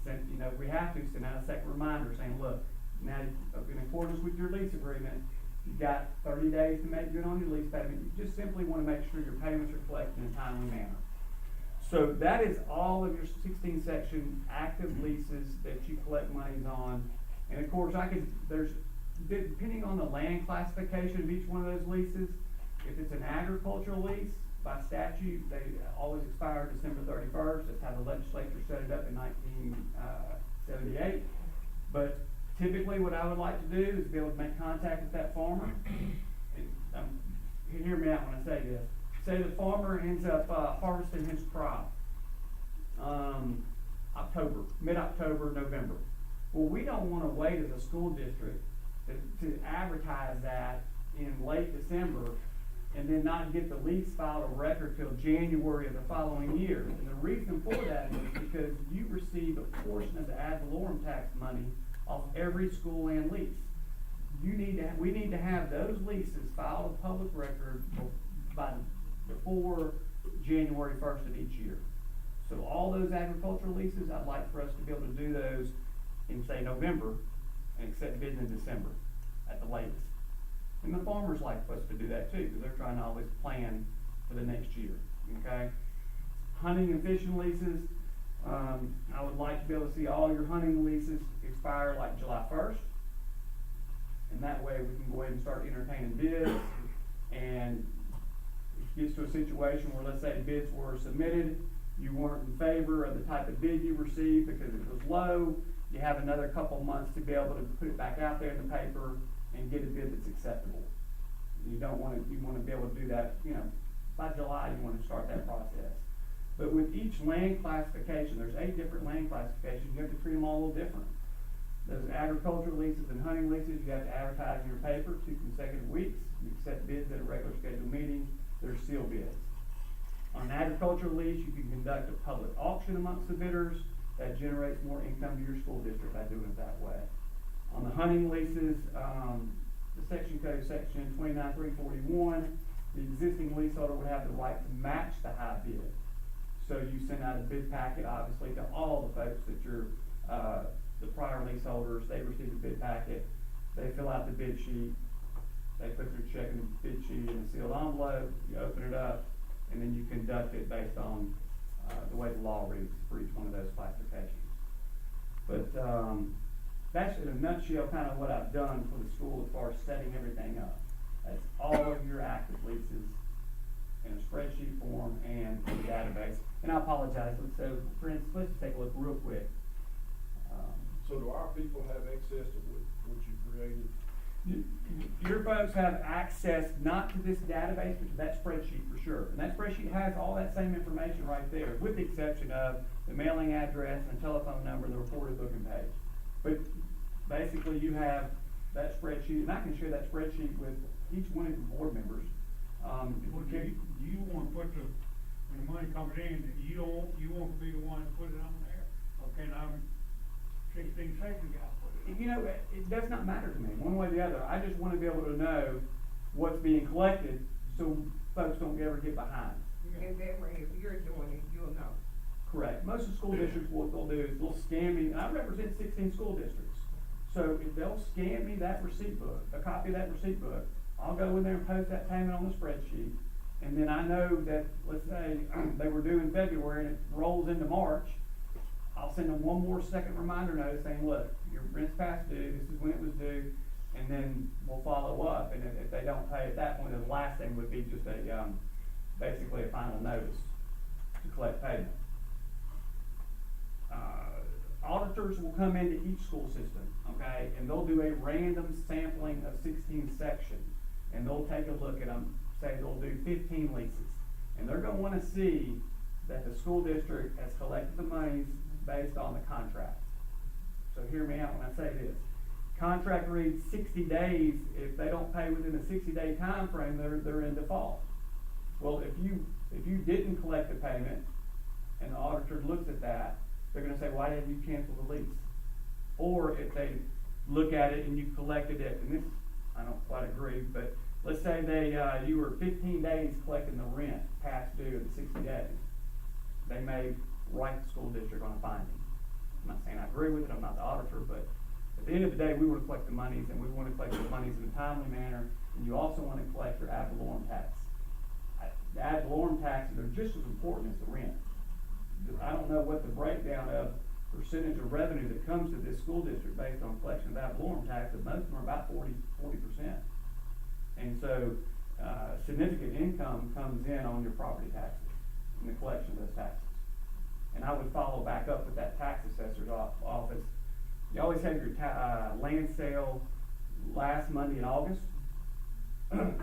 you know, we have to send out a second reminder saying, look, now, in accordance with your lease agreement, you've got 30 days to make good on your lease payment. You just simply want to make sure your payments are collected in a timely manner. So that is all of your 16 section active leases that you collect monies on. And of course, depending on the land classification of each one of those leases, if it's an agricultural lease, by statute, they always expire December 31st. That's how the legislature set it up in 1978. But typically, what I would like to do is be able to make contact with that farmer. And, hear me out when I say this. Say the farmer ends up harvesting his crop mid-October, November. Well, we don't want to wait as a school district to advertise that in late December and then not get the lease file of record till January of the following year. And the reason for that is because you receive a portion of the ad valorem tax money off every school land lease. We need to have those leases filed of public record before January 1st of each year. So all those agricultural leases, I'd like for us to be able to do those in, say, November and accept bids in December at the latest. And the farmers like for us to do that too, because they're trying to always plan for the next year, okay? Hunting and fishing leases, I would like to be able to see all your hunting leases expire like July 1st. And that way we can go ahead and start entertaining bids. And it gets to a situation where, let's say, bids were submitted, you weren't in favor of the type of bid you received because it was low, you have another couple months to be able to put it back out there in the paper and get a bid that's acceptable. You wanna be able to do that, by July, you wanna start that process. But with each land classification, there's 8 different land classifications, you have to treat them all a little different. Those agricultural leases and hunting leases, you have to advertise in your paper 2 consecutive weeks, you accept bids at a regular scheduled meeting, there's sealed bids. On an agricultural lease, you can conduct a public auction amongst the bidders, that generates more income to your school district by doing it that way. On the hunting leases, the section code, section 29.341, the existing leaseholder would have the right to match the high bid. So you send out a bid packet, obviously, to all the folks that you're, the prior leaseholders, they receive the bid packet, they fill out the bid sheet, they put their check in the bid sheet in a sealed envelope, you open it up, and then you conduct it based on, the way the law reads for each one of those classifications. But, that's in a nutshell kind of what I've done for the school as far as setting everything up. That's all of your active leases in a spreadsheet form and a database. And I apologize, so for instance, let's just take a look real quick. So do our people have access to what you created? Your folks have access not to this database, but to that spreadsheet for sure. And that spreadsheet has all that same information right there, with the exception of the mailing address and the telephone number and the reported booking page. But basically you have that spreadsheet, and I can share that spreadsheet with each one of your board members. You wanna put when the money comes in, you want to be the one to put it on there, okay, now, 16 seconds, you gotta put it on. It does not matter to me, one way or the other. I just wanna be able to know what's being collected, so folks don't ever get behind. And that way, if you're doing it, you'll know. Correct. Most of the school districts, what they'll do is they'll scan me, and I represent 16 school districts. So if they'll scan me that receipt book, a copy of that receipt book, I'll go in there and post that payment on the spreadsheet. And then I know that, let's say, they were due in February and it rolls into March, I'll send them one more second reminder notice saying, look, your rent's past due, this is when it was due, and then we'll follow up. And if they don't pay at that point, then the last thing would be just a, basically a final notice to collect payment. Auditors will come into each school system, okay, and they'll do a random sampling of 16 sections, and they'll take a look at them, say they'll do 15 leases, and they're gonna wanna see that the school district has collected the monies based on the contract. So hear me out when I say this. Contract reads 60 days, if they don't pay within a 60-day time frame, they're in default. Well, if you didn't collect the payment, and the auditor looks at that, they're gonna say, why didn't you cancel the lease? Or if they look at it and you collected it, and this, I don't quite agree, but let's say you were 15 days collecting the rent past due of the 60 days. They may write the school district on a finding. I'm not saying I agree with it, I'm not the auditor, but at the end of the day, we wanna collect the monies, and we wanna collect the monies in a timely manner, and you also wanna collect your ad valorem tax. The ad valorem taxes are just as important as the rent. I don't know what the breakdown of percentage of revenue that comes to this school district based on collection of ad valorem tax, but most of them are about 40%. And so, significant income comes in on your property taxes and the collection of those taxes. And I would follow back up with that tax assessor's office. You always have your land sale last Monday in August.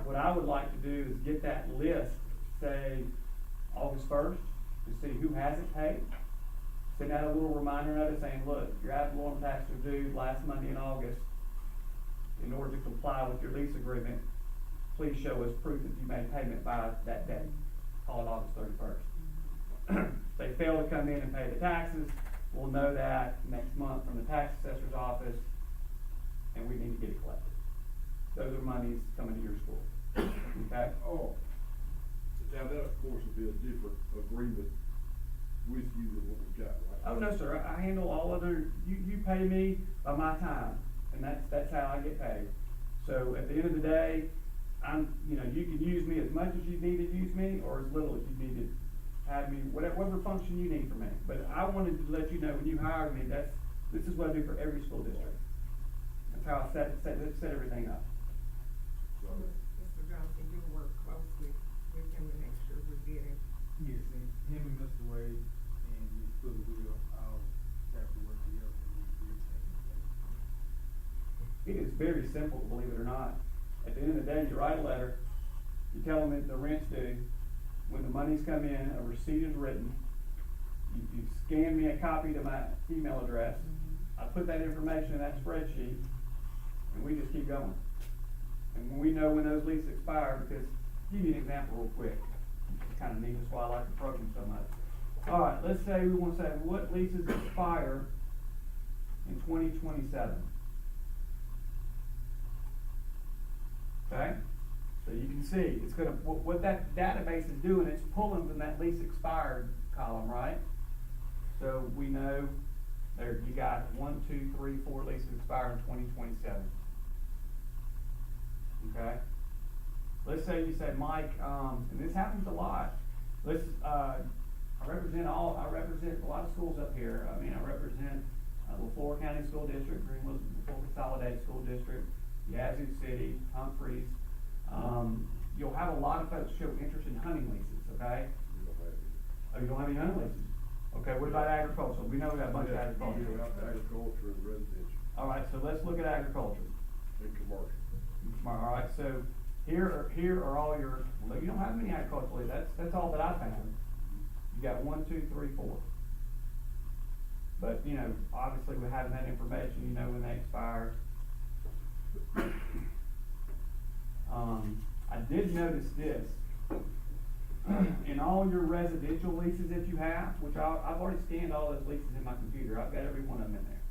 What I would like to do is get that list, say, August 1st, to see who hasn't paid. Send out a little reminder notice saying, look, your ad valorem tax was due last Monday in August. In order to comply with your lease agreement, please show us proof that you made payment by that date. Call it August 31st. If they fail to come in and pay the taxes, we'll know that next month from the tax assessor's office, and we need to get it collected. Those are monies coming to your school. Okay? Oh, now that of course would be a different agreement with you than what we've got, right? Oh, no, sir, I handle all other, you pay me by my time, and that's how I get paid. So at the end of the day, you can use me as much as you need to use me, or as little as you need to have me, whatever function you need from me. But I wanted to let you know, when you hired me, this is what I do for every school district. That's how I set everything up. Mr. Johnson, you work closely with him to make sure we're getting. Yes, and him and Mr. Wade and Ms. Fuller will all have to work together. It is very simple, believe it or not. At the end of the day, you write a letter, you tell them that the rent's due, when the money's come in, a receipt is written, you scan me a copy to my email address, I put that information in that spreadsheet, and we just keep going. And when we know when those leases expire, because, give you an example real quick, it's kinda neat, that's why I like the program so much. Alright, let's say we wanna say, what leases expire in 2027? Okay, so you can see, it's gonna, what that database is doing, it's pulling from that lease expired column, right? So we know, there, you got 1, 2, 3, 4 leases expire in 2027. Okay? Let's say you say, Mike, and this happens a lot, I represent a lot of schools up here. I mean, I represent LaFleur County School District, Greenwood Consolidated School District, Yazoo City, Humphreys. You'll have a lot of folks show interest in hunting leases, okay? Oh, you don't have any hunting leases? Okay, what about agriculture? We know we got a bunch of agriculture. Agriculture and residential. All right, so let's look at agriculture. And commercial. All right, so here are all your, well, you don't have many agricultural leases. That's all that I found. You got 1, 2, 3, 4. But, you know, obviously with having that information, you know when they expire. I did notice this. In all your residential leases that you have, which I've already scanned all those leases in my computer, I've got every one of them in there.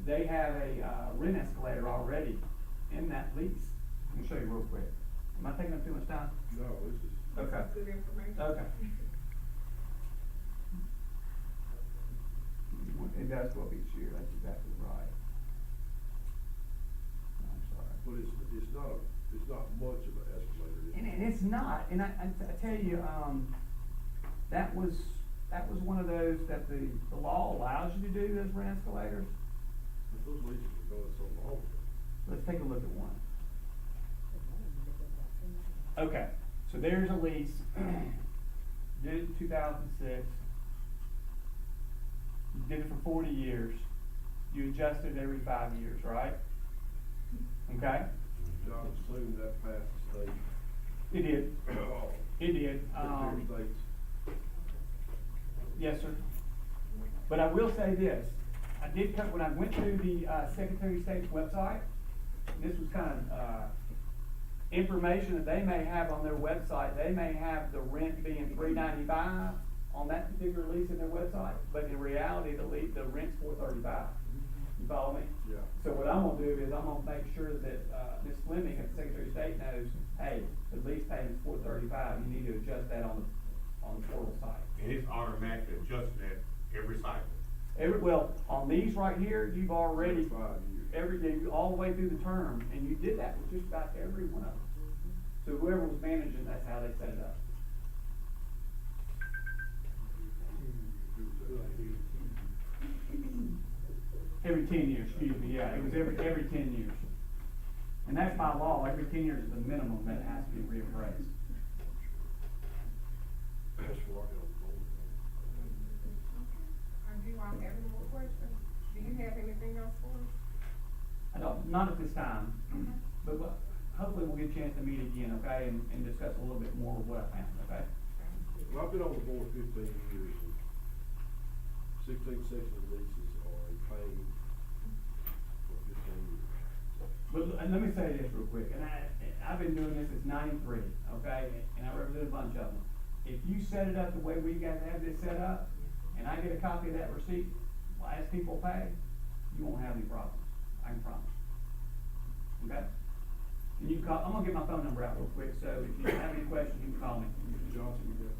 They have a rent escalator already in that lease. Let me show you real quick. Am I taking up too much time? No, this is. Okay. Good information. Okay. It does go up each year, that's exactly right. I'm sorry. But it's not much of an escalator. is it? And it's not, and I tell you, that was one of those that the law allows you to do, those rent escalators. But those leases are going so long. Let's take a look at one. Okay, so there's a lease, did it in 2006. You did it for 40 years. You adjust it every 5 years, right? Okay? John assumed that passed the state. It did. It did. States. Yes, sir. But I will say this, I did cut, when I went to the Secretary of State's website, this was kind of information that they may have on their website. They may have the rent being $395 on that particular lease in their website, but in reality, the rent's $435. You follow me? Yeah. So what I'm gonna do is I'm gonna make sure that Ms. Fleming at the Secretary of State knows, hey, the lease payment's $435. You need to adjust that on the portal site. And it's automatically adjusting that every cycle. Well, on these right here, you've already, 5 years. all the way through the term, and you did that with just about every one of them. So whoever was managing, that's how they set it up. Every 10 years, excuse me, yeah, it was every 10 years. And that's by law, every 10 years is the minimum that has to be reappraised. That's what I don't know. Do you all have any more questions? Do you have anything else for us? I don't, not at this time, but hopefully we'll get a chance to meet again, okay, and discuss a little bit more of what I found, okay? Well, I've been on the board 15 years, and 16 sections of leases are a pain for 15 years. But, and let me say this real quick, and I've been doing this since '93, okay, and I represent a bunch of them. If you set it up the way we guys have this set up, and I get a copy of that receipt, as people pay, you won't have any problems, I can promise. Okay? And you call, I'm gonna get my phone number out real quick, so if you have any questions, you can call me. Mr. Johnson, you got?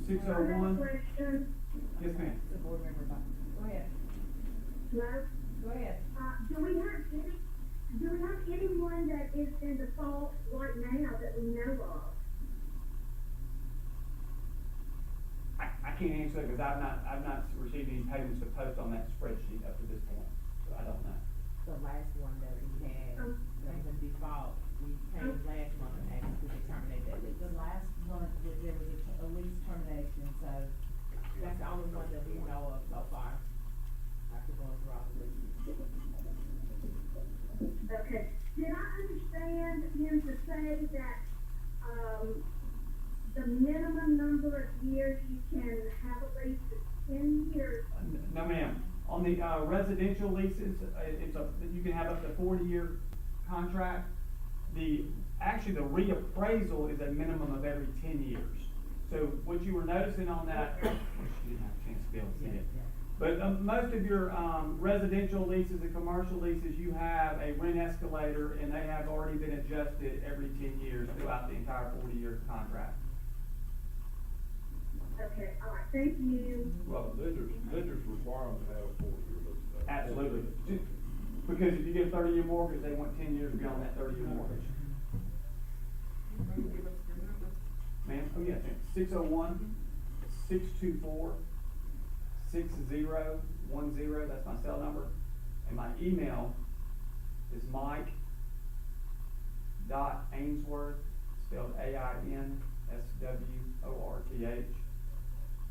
601. Question. Yes, ma'am. The board member, go ahead. Hello? Go ahead. Do we have anyone that is in default right now that we know of? I can't answer that because I've not received any payments to post on that spreadsheet up to this point, so I don't know. The last one that we had, that was in default, we came last month and asked to terminate that lease. The last month, there was a lease termination, so that's the only one that we know of so far, after going through all the leases. say that, the minimum number of years you can have a lease is 10 years? No, ma'am. On the, residential leases, you can have up to 40-year contract. Actually, the reappraisal is a minimum of every 10 years. So what you were noticing on that, which you didn't have a chance to be able to see it. But, most of your, residential leases and commercial leases, you have a rent escalator, and they have already been adjusted every 10 years throughout the entire 40-year contract. Okay, all right, thank you. Well, lenders require them to have a 4-year lease. Absolutely. Because if you get a 30-year mortgage, they want 10 years beyond that 30-year mortgage. Ma'am, oh yeah, 601-624-6010, that's my cell number. And my email is mike.ainsworth, spelled AINSWORTH,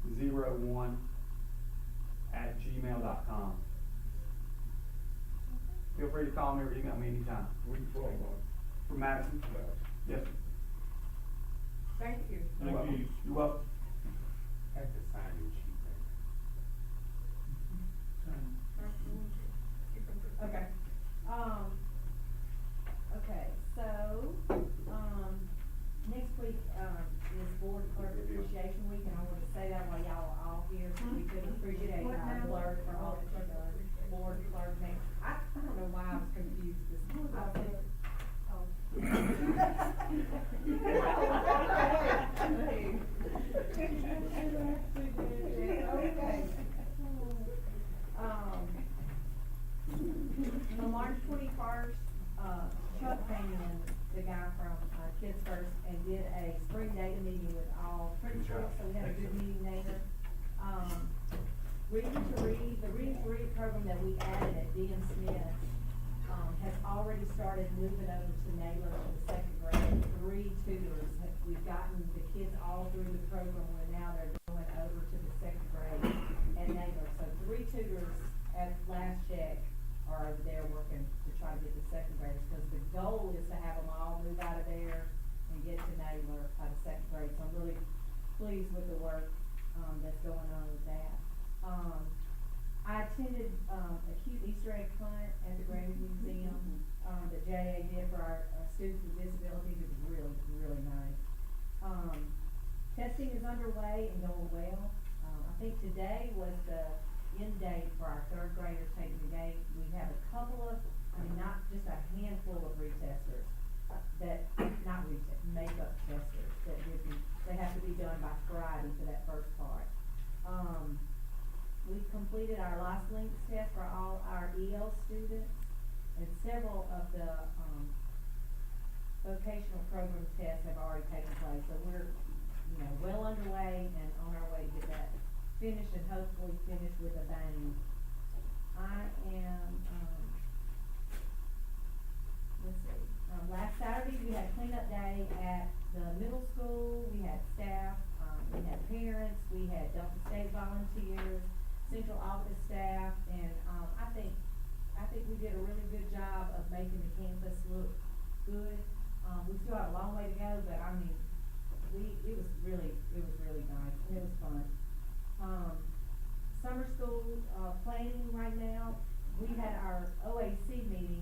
01@gmail.com. Feel free to call me or email me anytime. Where you from, Mike? From Madison? Yes, sir. Thank you. You're welcome. You're welcome. Have to sign your sheet there. Okay, okay, so, next week, is Board Clerk Appreciation Week, and I want to say that while y'all are all here, so we could appreciate What our now? clerk for all that she does. Board Clerk next, I don't know why I was confused this morning. I think- Okay. On March 21st, Chuck came in, the guy from, Kids First, and did a spring data meeting with all principals, so we had a good meeting there. Reading to Read, the Reading to Read program that we added at D.M. Smith, has already started moving over to Naylor for the second grade. 3 tutors, we've gotten the kids all through the program where now they're going over to the second grade at Naylor. So 3 tutors at last check are over there working to try to get the second graders, because the goal is to have them all move out of there and get to Naylor by the second grade. So I'm really pleased with the work, that's going on with that. I attended, a cute Easter egg hunt at the Granby Museum, that JA did for our students with disabilities. It was really, really nice. Testing is underway and going well. I think today was the end date for our 3rd graders taking the gate. We have a couple of, not just a handful of retesters, makeup testers that they have to be done by Friday for that first part. We've completed our Life Links test for all our EL students, and several of the, vocational program tests have already taken place, so we're, well underway and on our way to get that finished and hopefully finished with a bang. I am, let's see, last Saturday we had cleanup day at the middle school. We had staff, we had parents, we had Delta State volunteers, central office staff, and, I think we did a really good job of making the campus look good. We still have a long way to go, but it was really nice, and it was fun. Summer school, planning right now, we had our OAC meeting,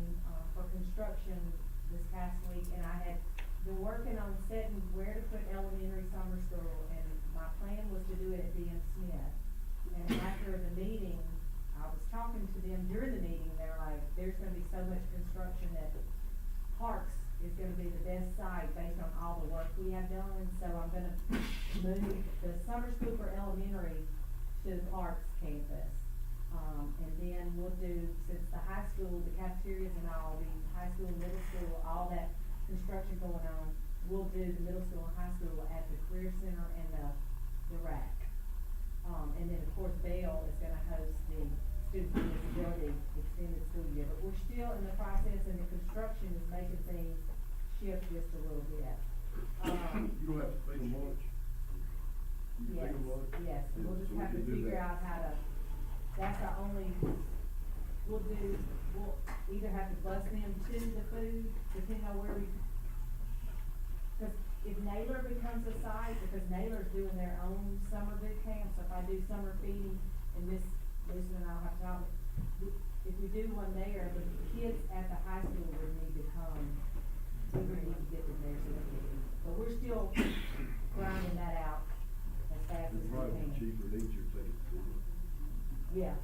for construction this past week, and I had been working on setting where to put elementary summer school, and my plan was to do it at D.M. Smith. And after the meeting, I was talking to them during the meeting, they're like, there's gonna be so much construction that Parks is gonna be the best site based on all the work we have done, so I'm gonna move the summer school for elementary to the Parks campus. And then we'll do, since the high school, the cafeterias and all, the high school, middle school, all that construction going on, we'll do the middle school and high school at the Career Center and the RAC. And then, of course, Bell is gonna host the student with disability extended school year, but we're still in the process, and the construction is making things shift just a little bit. You don't have to pay them much. You Yes, pay them much? yes, we'll just So we have to can do figure that. out how to, that's our only, we'll either have to bus them to the food, depending on where we cause if Naylor becomes a site, because Naylor's doing their own summer boot camp, so if I do summer feeding, and this and I'll have to talk, if we do one there, the kids at the high school would need to come, we would need to get them there so they can eat. But we're still grinding that out as fast as It's we probably can. cheaper than each year ticket to do it. Yeah,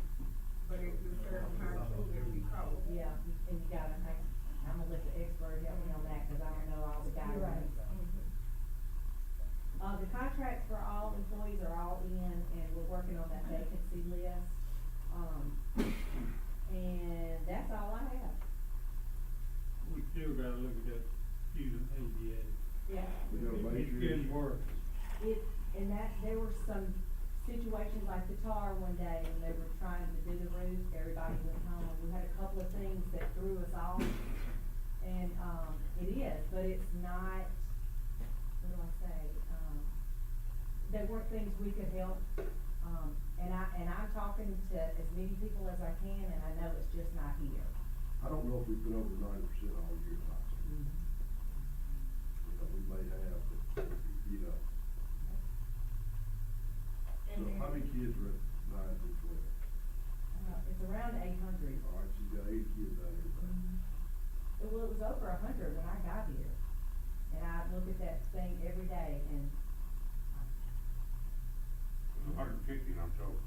But if the certain high school, it'll be cold. yeah, and you gotta, I'm gonna let the expert help me on that, cause I don't know all the guidelines. The contracts for all employees are all in, and we're working on that vacancy list. And that's all I have. We still gotta look at that student ADA. Yeah. We got a It's major getting issue. worse. And there were some situations like the tar one day, when they were trying to do the roof, everybody went home. We had a couple of things that threw us off. And, it is, but it's not, what do I say, they weren't things we could help. And I'm talking to as many people as I can, and I know it's just not here. I don't know if we've been over 90% all year or not. You know, we may have, but, you know. So how many kids are at 9 through 12? It's around 800. All right, so you got 80 kids out here. Well, it was over 100 when I got here. And I look at that thing every day, and 150, I'm told.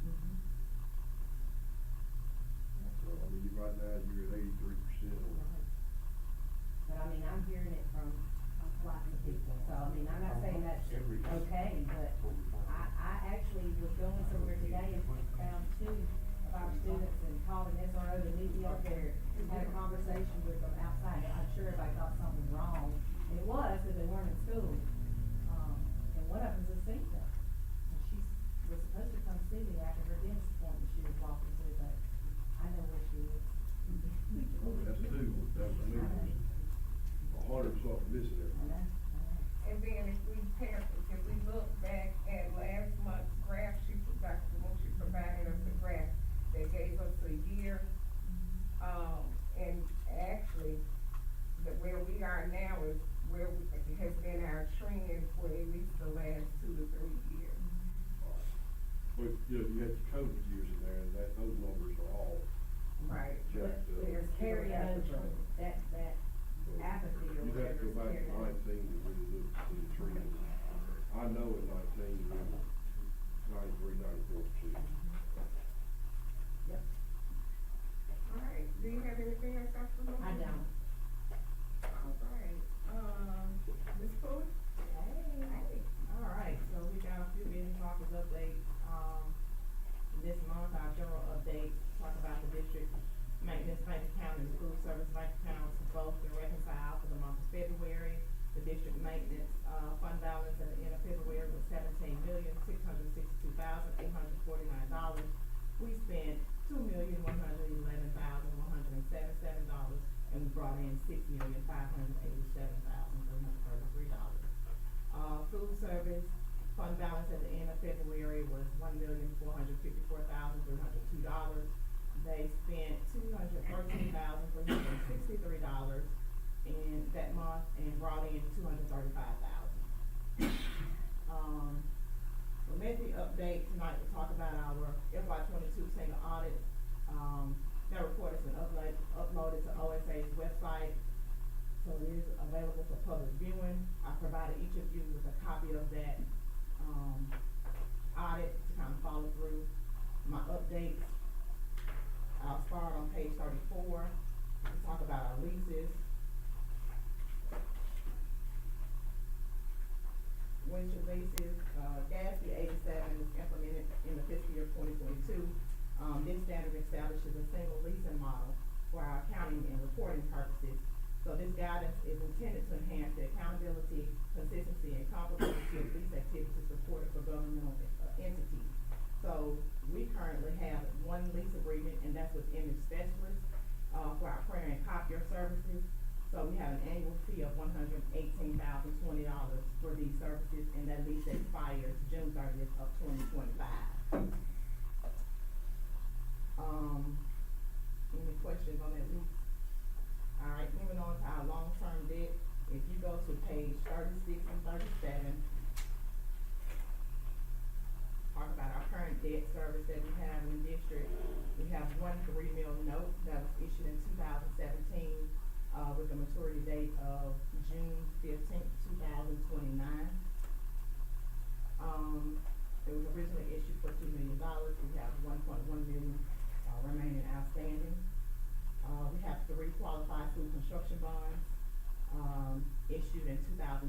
So, I mean, right now, you're at 83%. But I mean, I'm hearing it from lots of people, so I mean, I'm not saying that's Every day. okay, but I actually was going somewhere today and found 2 of our students and called an SRO to meet me up there, and had a conversation with them outside. I'm sure everybody thought something was wrong, and it was, because they weren't in school. And one of them's a senior, and she was supposed to come see me after her dentist appointment she was walking to, but I know where she is. That's 2, that's, I mean, 100 something missing there. I know. And then if we look back at last month's graph, she provided us a graph that gave us a year. And actually, where we are now is where has been our trend for at least the last 2 to 3 years. But, you know, you had the COVID years in there, and those numbers are all Right. jacked up. There's carry over, that apathy or You'd have to go whatever back is to carried over. 19 to really look at the trend. I know in 19, we were 93, 94%. Yep, All right, do you have anything else, Dr. Moore? I don't. All right, Ms. Fuller? Hey. Alright, so we got a few business office updates, this month, our general updates, talk about the district maintenance bank account and school service bank accounts, both been reconciled for the month of February. The district maintenance, fund balance at the end of February was $17,662,849. We spent $2,111,177, and we brought in $6,587,333. Food service fund balance at the end of February was $1,454,302. They spent $213,363 in that month and brought in $235,000. The monthly update tonight, we'll talk about our FY22 single audit. That report has been uploaded to OSA's website, so it is available for public viewing. I provided each of you with a copy of that, audit to kind of follow through my updates. I'll start on page 34, we'll talk about our leases. Winter leases, gas fee 87 is implemented in the fiscal year 2022. This standard establishes a single leasing model for our accounting and reporting purposes. So this guidance is intended to enhance the accountability, consistency, and comparability of lease activities supported for governmental entities. So we currently have one lease agreement, and that's with Image Specialists, for our printer and copier services. So we have an annual fee of $118,020 for these services, and that lease expires June 30th of 2025. Any questions on that lease? All right, moving on to our long-term debt. If you go to page 36 and 37, talk about our current debt service that we have in the district. We have one $3 million note that was issued in 2017, with a maturity date of June 15th, 2029. It was originally issued for $2 million. We have 1.1 million, remaining outstanding. We have 3 qualified school construction bonds, issued in 2010,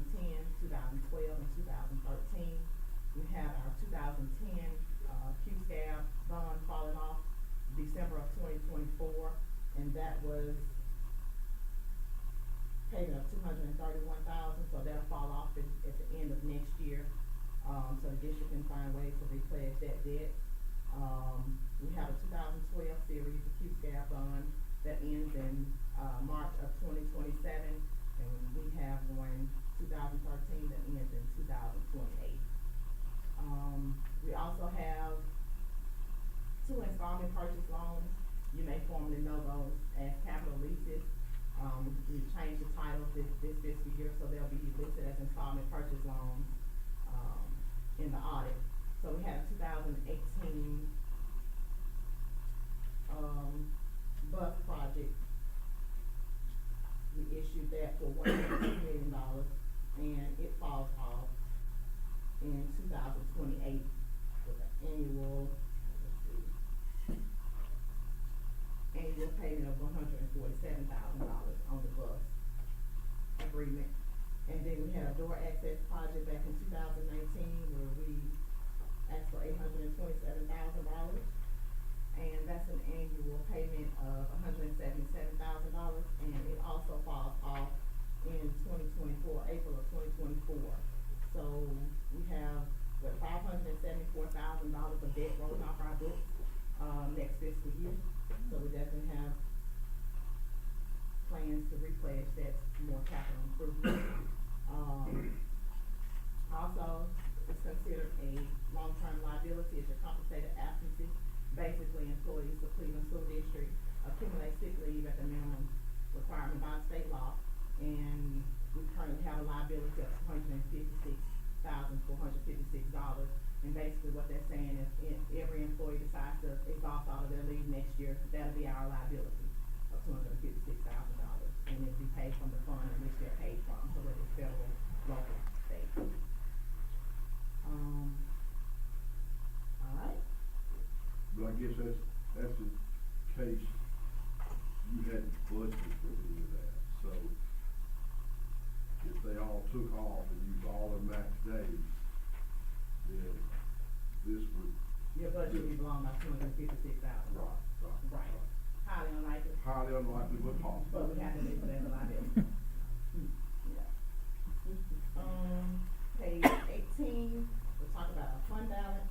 2012, and 2013. We have our 2010, Q-Scab bond falling off December of 2024, and that was payment of $231,000, so that'll fall off at the end of next year. So the district can find ways to repledge that debt. We have a 2012 series of Q-Scab bond that ends in, March of 2027, and we have one 2013 that ends in 2028. We also have 2 installment purchase loans. You may formerly know those as capital leases. We changed the titles this fiscal year, so they'll be listed as installment purchase loans, in the audit. So we had a 2018, bus project. We issued that for $1.2 million, and it falls off in 2028 with an annual payment of $147,000 on the bus agreement. And then we had a door access project back in 2019 where we asked for $827,000, and that's an annual payment of $177,000, and it also falls off in 2024, April of 2024. So we have $574,000 of debt rolling off our books next fiscal year. So we definitely have plans to repledge that more capital improvement. Also, it's considered a long-term liability as your compensated absences. Basically, employees of Cleveland School District accumulate sick leave at the minimum requirement by state law, and we currently have a liability of $256,456. And basically what they're saying is if every employee decides to exhaust all of their leave next year, that'll be our liability of $256,000. And it'll be paid from the fund in which they're paid from, so whether it's federal, local, state. All right. But I guess that's the case, you hadn't budgeted for any of that, so if they all took off and used all their max days, then this would. Your budget would be blown by $256,000. Right. Highly unlikely. Highly unlikely, but possible. But we have to make that a liability. Yeah. Page 18, we'll talk about our fund balance.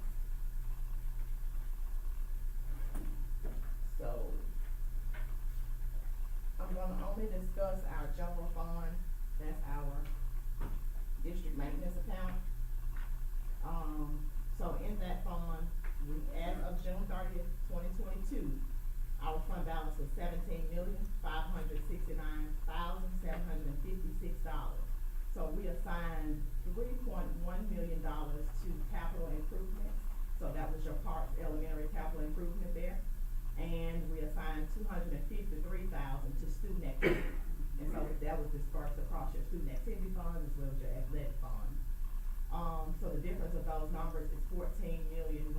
So, I'm gonna only discuss our general fund, that's our district maintenance account. So in that fund, as of June 30th, 2022, our fund balance was $17,569,756. So we assigned $3.1 million to capital improvements. So that was your Parks Elementary capital improvement there. And we assigned $253,000 to student activity. And so that was dispersed across your student activity fund as well as your athletic fund. So the difference of those numbers is $14,139,770,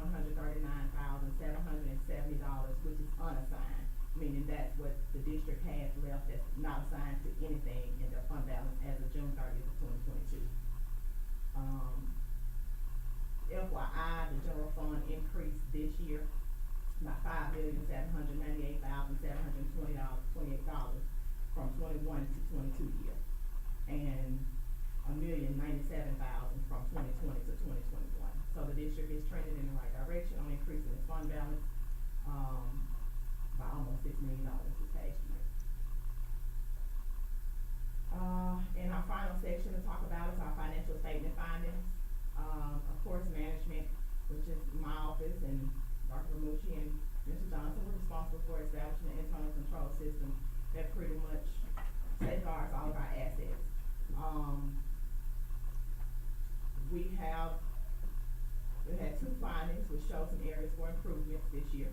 which is unassigned, meaning that's what the district has left that's not assigned to anything in their fund balance as of June 30th of 2022. FYI, the general fund increased this year by $5,798,728 from 21 to 22 year, and $1,097,000 from 2020 to 2021. So the district is trending in the right direction on increasing its fund balance by almost $6 million this past year. In our final section to talk about is our financial statement findings. Of course, management, which is my office, and Dr. Ramucci and Mr. Johnson were responsible for establishing an internal control system that pretty much safeguards all of our assets. We had two findings which show some areas for improvements this year.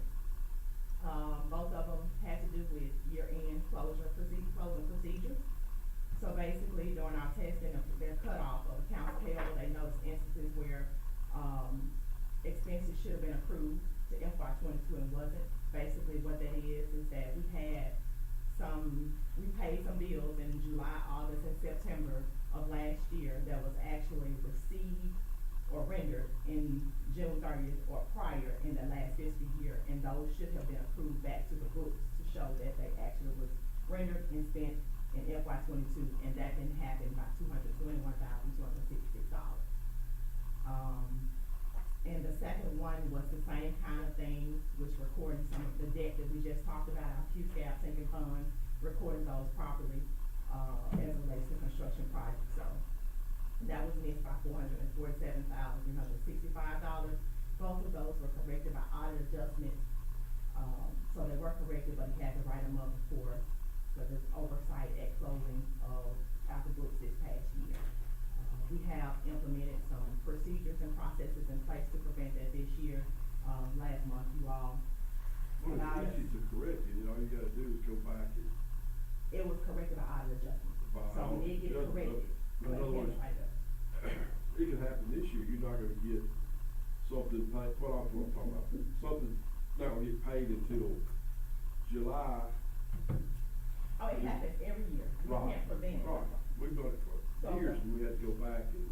Both of them had to do with year-end closing procedures. So basically, during our testing of their cutoff of accounts payable, they noticed instances where, expenses should have been approved to FY 22 and wasn't. Basically, what that is that we paid some bills in July, August, and September of last year that was actually received or rendered in June 30th or prior in the last fiscal year, and those should have been approved back to the books to show that they actually was rendered and spent in FY 22, and that didn't happen by $221,266. And the second one was the same kind of thing, which recording some of the debt that we just talked about, our Q-SCAP sinking funds, recording those properly, as it relates to construction projects. So that was missed by $447,365. Both of those were corrected by audit adjustments. So they were corrected, but he had to write them up, of course, for this oversight at closing of after books this past year. We have implemented some procedures and processes in place to prevent that this year. Last month, you all. Well, it's easy to correct it, all you gotta do is go back and. It was corrected by audit adjustment. So when it gets corrected, In other words, it can happen this year, you're not gonna get something paid, what I'm talking about, something not gonna get paid until July. Oh, it happens every year. We Right, can't prevent it. right. We've done it for So- years, and we had to go back and.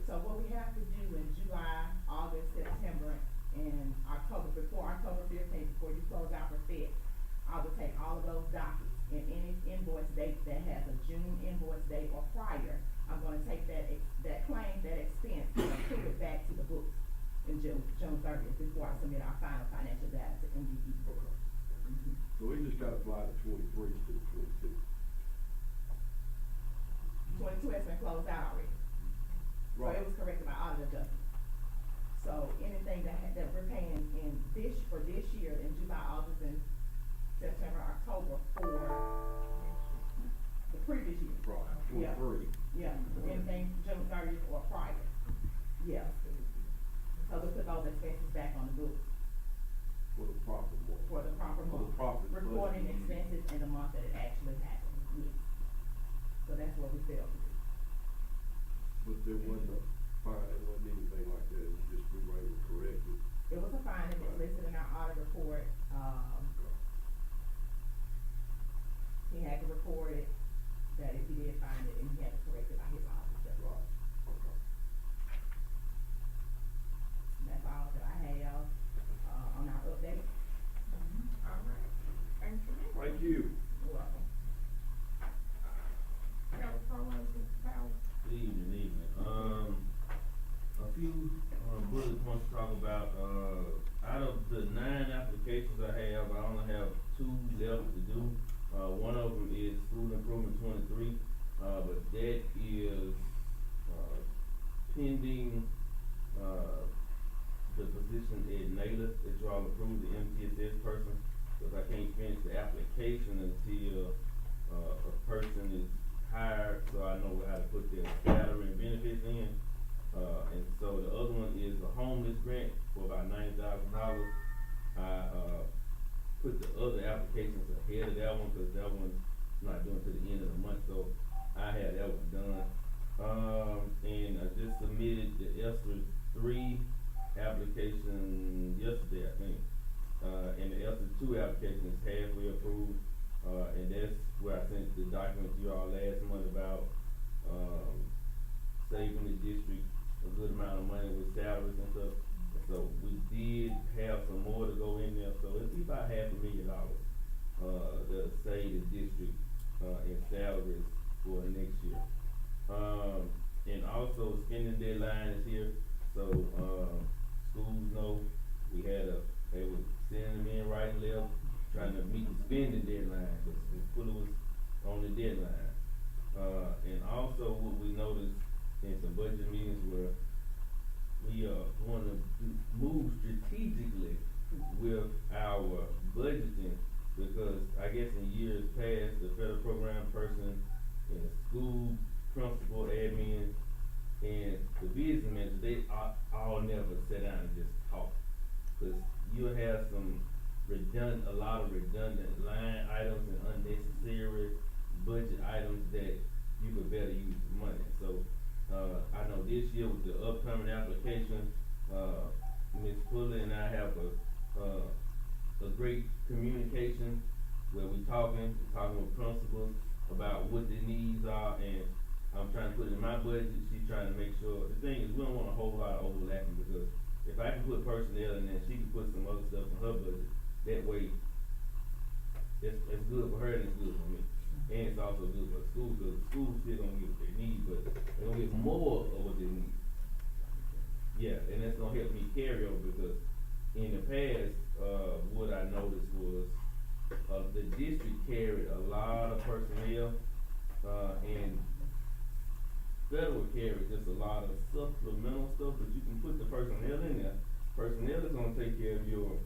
So what we have to do in July, August, September, and October, before October 15th, before you close out for FIT, I would take all of those dockets and any invoice date that has a June invoice date or prior, I'm gonna take that claim, that expense, and approve it back to the books in June 30th, before I submit our final financial data to MDE. Okay. So we just gotta apply the 23 to the 22. 22 has been closed out already. So Right. it was corrected by audit adjustment. So anything that we're paying for this year, in July, August, and September, October, for the previous year. Right, Yeah. 23. Yeah, anything June 30th or prior. Yeah. So we put those expenses back on the books For the proper month. for the proper For the month. proper Recording budget. expenses in the month that it actually happened, yes. So that's what we failed to do. But there wasn't a fine, there wasn't anything like that, it was just we were able to correct it. It was a finding that's listed in our audit report. He had to record it, that if he did find it, and he had to correct it by his officer. Right, okay. And that's all that I have, on our update. All right, thank you. Thank you. You're welcome. Telephone, Mr. Powell. Good evening. A few, bullet points to talk about, out of the 9 applications I have, I only have 2 left to do. One of them is School Improvement 23, but that is, pending, the position at Naylor, that you all approved the MTSS person, because I can't finish the application until, a person is hired, so I know how to put their salary and benefits in. And so the other one is a homeless grant for about $90,000. I, put the other applications ahead of that one, cause that one's not due until the end of the month, so I had that one done. And I just submitted the ESSER 3 application yesterday, I think. And the ESSER 2 application is halfway approved, and that's where I sent the document to you all last month about, saving the district a good amount of money with salaries and stuff. So we did have some more to go in there, so it'll be about $500,000, that'll save the district, in salaries for next year. And also spending deadline is here, so, schools know they were sending them in right and left, trying to meet the spending deadline, cause the school was on the deadline. And also what we noticed in some budget meetings where we want to move strategically with our budgeting, because I guess in years past, the federal program person in a school principal, admin, and the business manager, they all never sit down and just talk. Cause you'll have a lot of redundant line items and unnecessary budget items that you could better use the money. So, I know this year with the upcoming application, Ms. Fuller and I have a great communication where we're talking with principals about what the needs are, and I'm trying to put it in my budget, she's trying to make sure, the thing is, we don't want a whole lot of overlapping, because if I can put personnel in there, she can put some other stuff in her budget, that way, it's good for her and it's good for me. And it's also good for the school, because the school's still gonna get what they need, but they're gonna get more of what they need. Yeah, and that's gonna help me carry over, because in the past, what I noticed was, the district carried a lot of personnel, and federal carried just a lot of supplemental stuff, but you can put the personnel in there. Personnel is gonna take care of your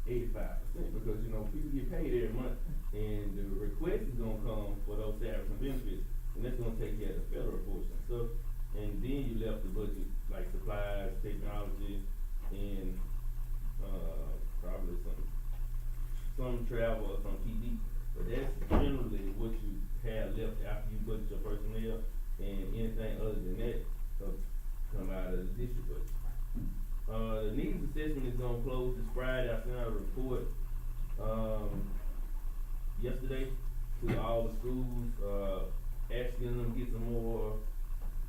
85%, because, you know, people get paid every month, and the request is gonna come for those salaries and benefits, and that's gonna take care of the federal portion. So, and then you left the budget, like supplies, technology, and, probably some travel or some PD. But that's generally what you have left after you budget your personnel, and anything other than that, come out of the district budget. The needs assessment is gonna close this Friday. I sent out a report, yesterday to all the schools, asking them to get some more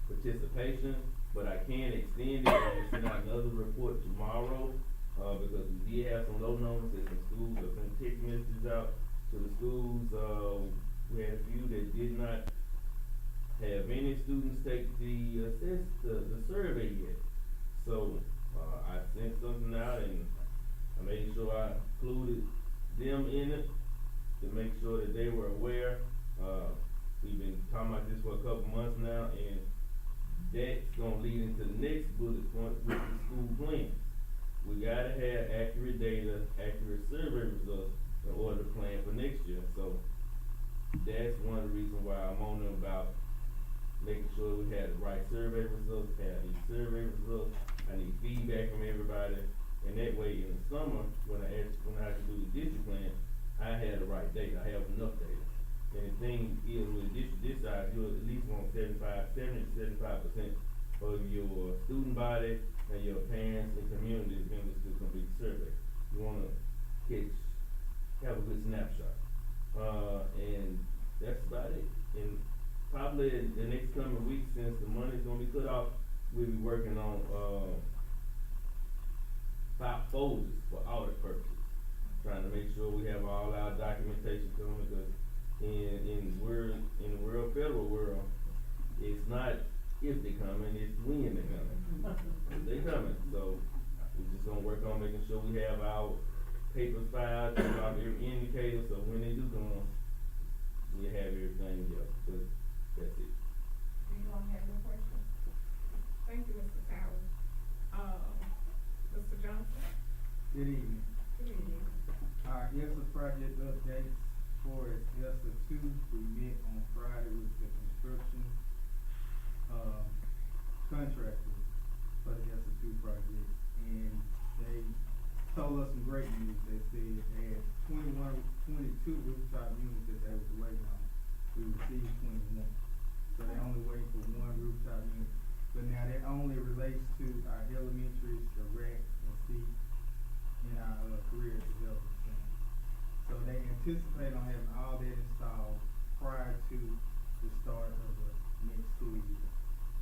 participation, but I can extend it and send out another report tomorrow, because we did have some low numbers at some schools. I sent text messages out to the schools. We had a few that did not have any students take the survey yet. So, I sent something out, and I made sure I included them in it to make sure that they were aware. We've been talking about this for a couple months now, and that's gonna lead into the next bullet point with the school plans. We gotta have accurate data, accurate survey results in order to plan for next year. So that's one of the reasons why I'm on them about making sure we had the right survey results, have these survey results. I need feedback from everybody, and that way in the summer, when I have to do the district plan, I have the right data, I have enough data. And the thing is, with a district this size, you'll at least want 70 to 75% of your student body and your parents and community members to complete the survey. You wanna have a good snapshot. And that's about it. And probably in the next coming weeks, since the money's gonna be cut off, we'll be working on, file folders for audit purposes. Trying to make sure we have all our documentation coming, because in the world, federal world, it's not if they coming, it's when they coming. They coming, so we're just gonna work on making sure we have our papers filed, our indicators, so when they do come, we have everything here, but that's it. You don't have no questions? Thank you, Mr. Towers. Mr. Johnson? Good evening. Good evening. ESSA project updates for ESSA 2. We met on Friday with the construction, contractors for the ESSA 2 project, and they told us some great news. They said they had 22 rooftop units that they was waiting on. We received 21. So they're only waiting for one rooftop unit. But now that only relates to our elementaries, the RAC and C, and our career development center. So they anticipate on having all that installed prior to the start of the next school year.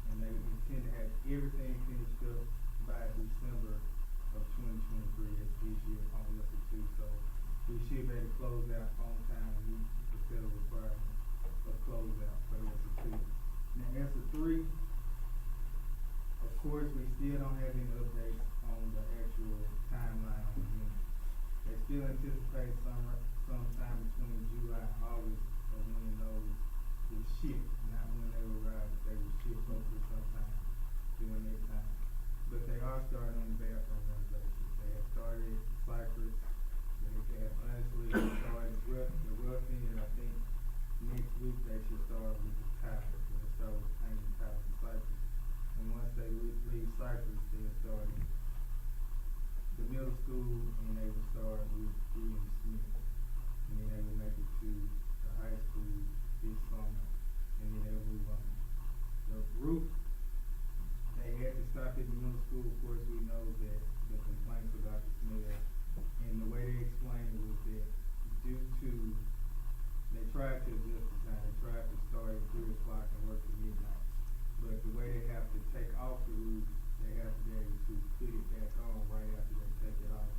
And they intend to have everything finished up by December of 2023, that's this year on ESSA 2. So we should be able to close out on time and meet the federal requirement of closeout for ESSA 2. Now ESSA 3, of course, we still don't have any updates on the actual timeline on the unit. They still anticipate sometime between July and August of when those will ship, not when they will arrive, but they will ship hopefully sometime during that time. But they are starting on the bathroom renovations. They have started Cypress, they have honestly started the roughing, and I think next week they should start with the tile. They'll start school, of course, we know that the complaints about the smell, and the way they explained it was that due to, they tried to adjust the time, they tried to start at 3 o'clock and work at midnight. But the way they have to take off the roof, they have to be able to put it back on right after they take it off.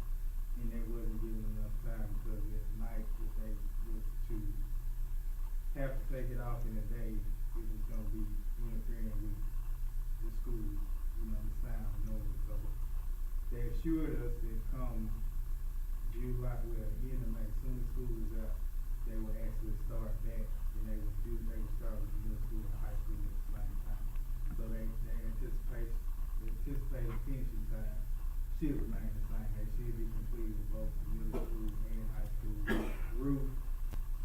And they wasn't given enough time because at night, if they was to have to take it off in the day, it was gonna be interfering with the school, the sound noise. So they assured us that come July, end of May, soon as school is out, they will actually start back, and they would start with the middle school and high school at the same time. So they anticipate finishing time should remain the same. They should be completed with both the middle school and high school roof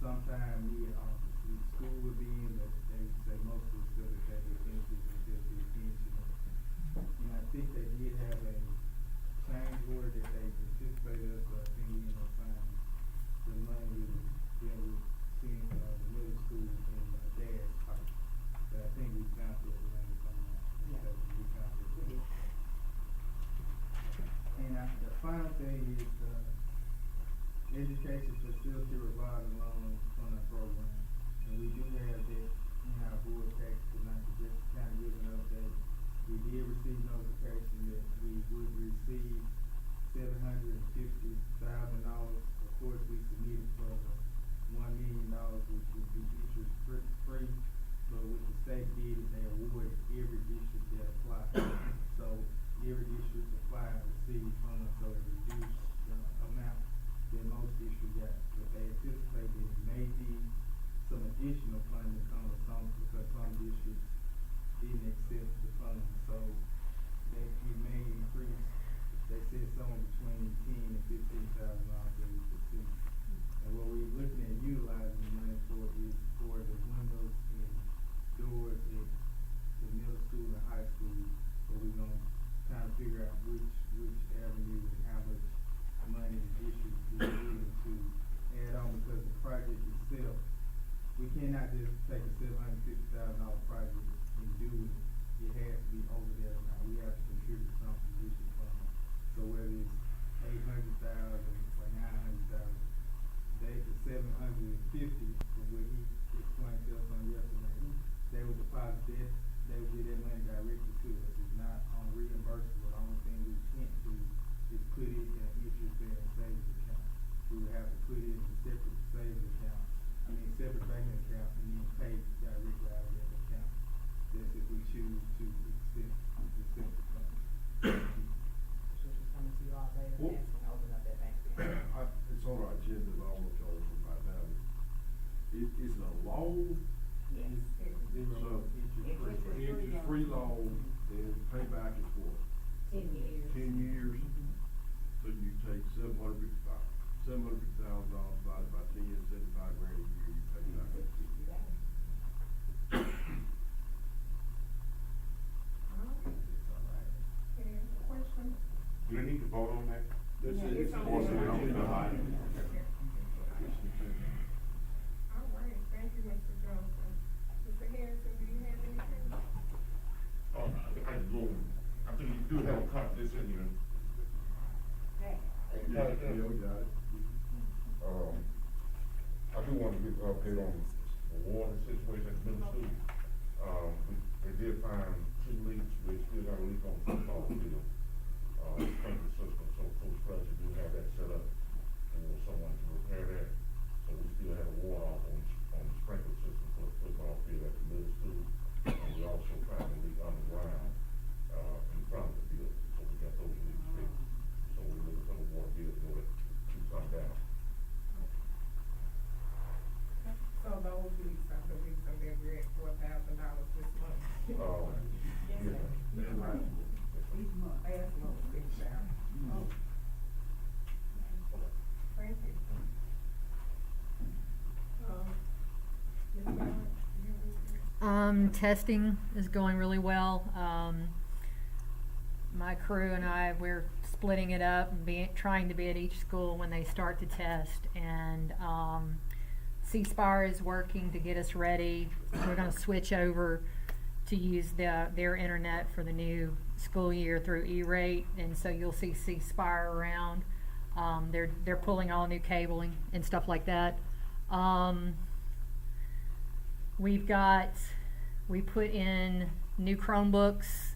sometime mid-August. The school will be in, but they say most of the stuff that they will finish it until the finishing it. And I think they did have a change order that they anticipated us, but I think we ended up finding the money that was seen, the middle school and gas pipe. But I think we found it money from that. Yeah. We found it. And the final thing is the education facility revolving loan funding program. And we do have that in our board package tonight, just to kind of give an update. We did receive notification that we would receive $750,000. Of course, we submitted for the $1 million, which would be interest free. But with the state bid, they awarded every district that applied. So every district applied received funds, so it reduced the amount that most districts got. But they anticipate that it may be some additional funding coming because some districts didn't accept the funding. So that it may increase. They said somewhere between $10,000 and $15,000 that we could see. And what we're looking at utilizing the money for is for the windows and doors at the middle school and high school. So we're gonna kind of figure out which avenue and how much money the district is willing to add on, because the project itself, we cannot just take a $750,000 project and do it. It has to be over there now. We have to contribute some from district funds. So whether it's 800,000 or 900,000, the 750 from what he explained to us on yesterday, they would deposit that, they would get that money directly to us. It's not reimbursable. The only thing we can't do is put it in an interest-bearing savings account. We would have to put it in a separate savings account, separate banking account, and then pay directly out of that account. That's if we choose to accept the funds. So she's coming to you all later, Well, and asking to open up that bank account. It's on our agenda, but I don't know if y'all want right now. Is it a loan? Yes. So, interest-free loan, and payback is what? 10 years. 10 years? So you take $750,000 divided by 10, $75,000 a year, you pay back. You got it. Any other questions? Do they need to vote on that? That's Yeah, it. it's on Or is it the on the agenda. line? All right, thank you, Mr. Johnson. Mr. Harrison, do you have anything? I think you do have a copy this in here. Yeah, we got it. I do want to give an update on the water situation at the middle school. They did find 2 leaks, we still got a leak on the football field. Sprinkler system, so Coach Fletcher do have that set up for someone to repair that. So we still have water off on the sprinkler system for the football field at the middle school. And we also found a leak underground, in front of the field, so we got those leaks fixed. So we're looking for the water bill to come down. So those leaks are the leaks, and then we're at $4,000 this month. Yes, sir. Last month, fixed out. Oh. Thank you. Ms. Ballard, do you have anything? Testing is going really well. My crew and I, we're splitting it up and trying to be at each school when they start to test. And C-Spire is working to get us ready. We're going to switch over to use their internet for the new school year through E-rate, and so you'll see C-Spire around. They're pulling all new cabling and stuff like that. We put in new Chromebooks,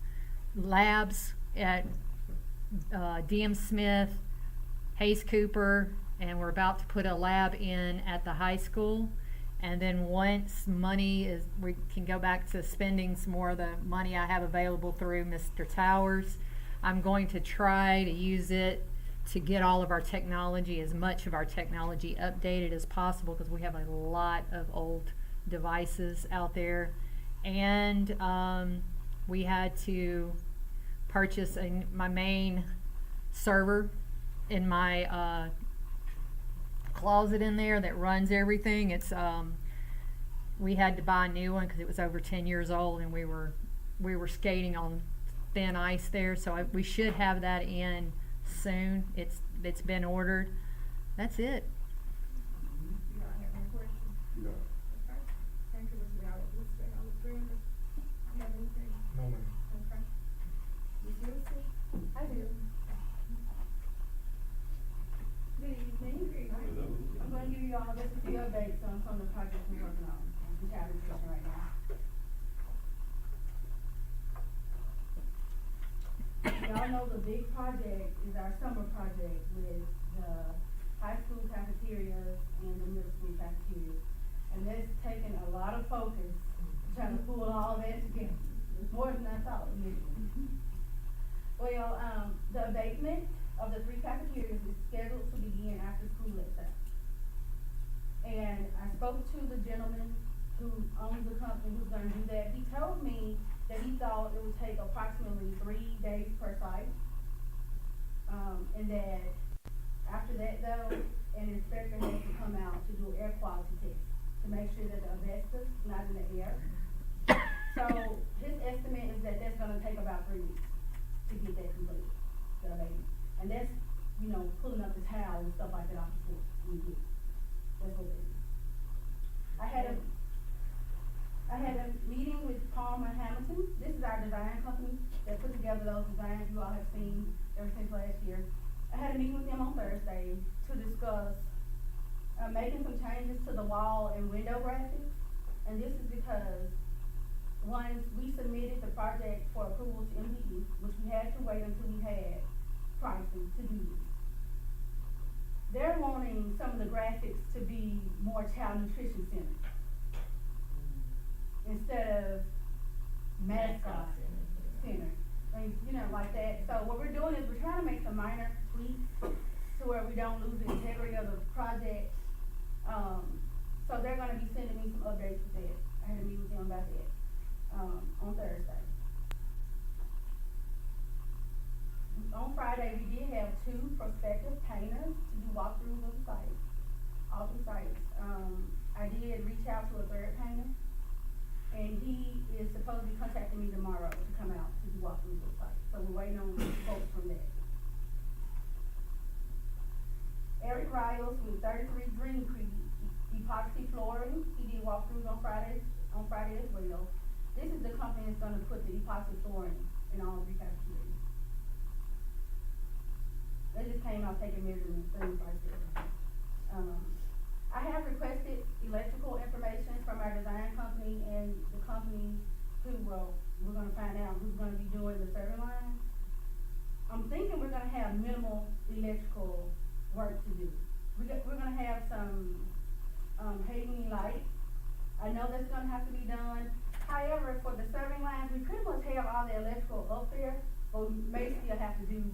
labs at DM Smith, Hayes Cooper, and we're about to put a lab in at the high school. And then once we can go back to spending some more of the money I have available through Mr. Towers. I'm going to try to use it to get all of our technology, as much of our technology updated as possible, because we have a lot of old devices out there. And we had to purchase my main server in my closet in there that runs everything. It's we had to buy a new one because it was over 10 years old, and we were skating on thin ice there. So we should have that in soon. It's been ordered. That's it. You don't have any questions? No. Okay. Thank you, Mr. Allen. Mr. Alexander, you have anything? No, ma'am. Okay. Ms. Wilson? I do. Good evening. I'm gonna give you all just a few updates on some of the projects we're working on in child nutrition right now. Y'all know the big project is our summer project with the high school cafeterias and the middle school cafeterias. And that's taken a lot of focus, trying to pull all that together. It's more than I thought initially. Well, the abatement of the 3 cafeterias is scheduled to begin after school let's say. And I spoke to the gentleman who owns the company who's gonna do that. He told me that he thought it would take approximately 3 days per site. And that after that though, an inspector has to come out to do air quality tests to make sure that the asbestos is not in the air. So his estimate is that that's gonna take about 3 weeks to get that completed, the abatement. And that's, you know, pulling up the towel and stuff like that off the floor when you get it. That's what it is. I had a meeting with Palmer Hamilton. This is our design company that put together those designs you all have seen ever since last year. I had a meeting with them on Thursday to discuss making some changes to the wall and window graphics. And this is because once we submitted the project for approval to MDE, which we had to wait until we had pricing to do this. They're wanting some of the graphics to be more child nutrition centered instead of mascot centered. I mean, you know, like that. So what we're doing is we're trying to make some minor tweaks to where we don't lose the integrity of the project. So they're gonna be sending me some updates with that. I had a meeting with them about that on Thursday. On Friday, we did have 2 prospective painters to do walkthroughs of the site, all 2 sites. I did reach out to a 3rd painter, and he is supposed to be contacting me tomorrow to come out to do walkthroughs of the site. So we're waiting on folks from that. Eric Riles with 33 Green Creek Epoxy Flooring, he did walkthroughs on Friday as well. This is the company that's gonna put the epoxy flooring in all 3 cafeterias. They just came out taking measurements, things like that. I have requested electrical information from our design company and the company who we're gonna find out who's gonna be doing the serving lines. I'm thinking we're gonna have minimal electrical work to do. We're gonna have some, hanging lights. I know that's gonna have to be done. However, for the serving lines, we pretty much have all the electrical up there, but we may still have to do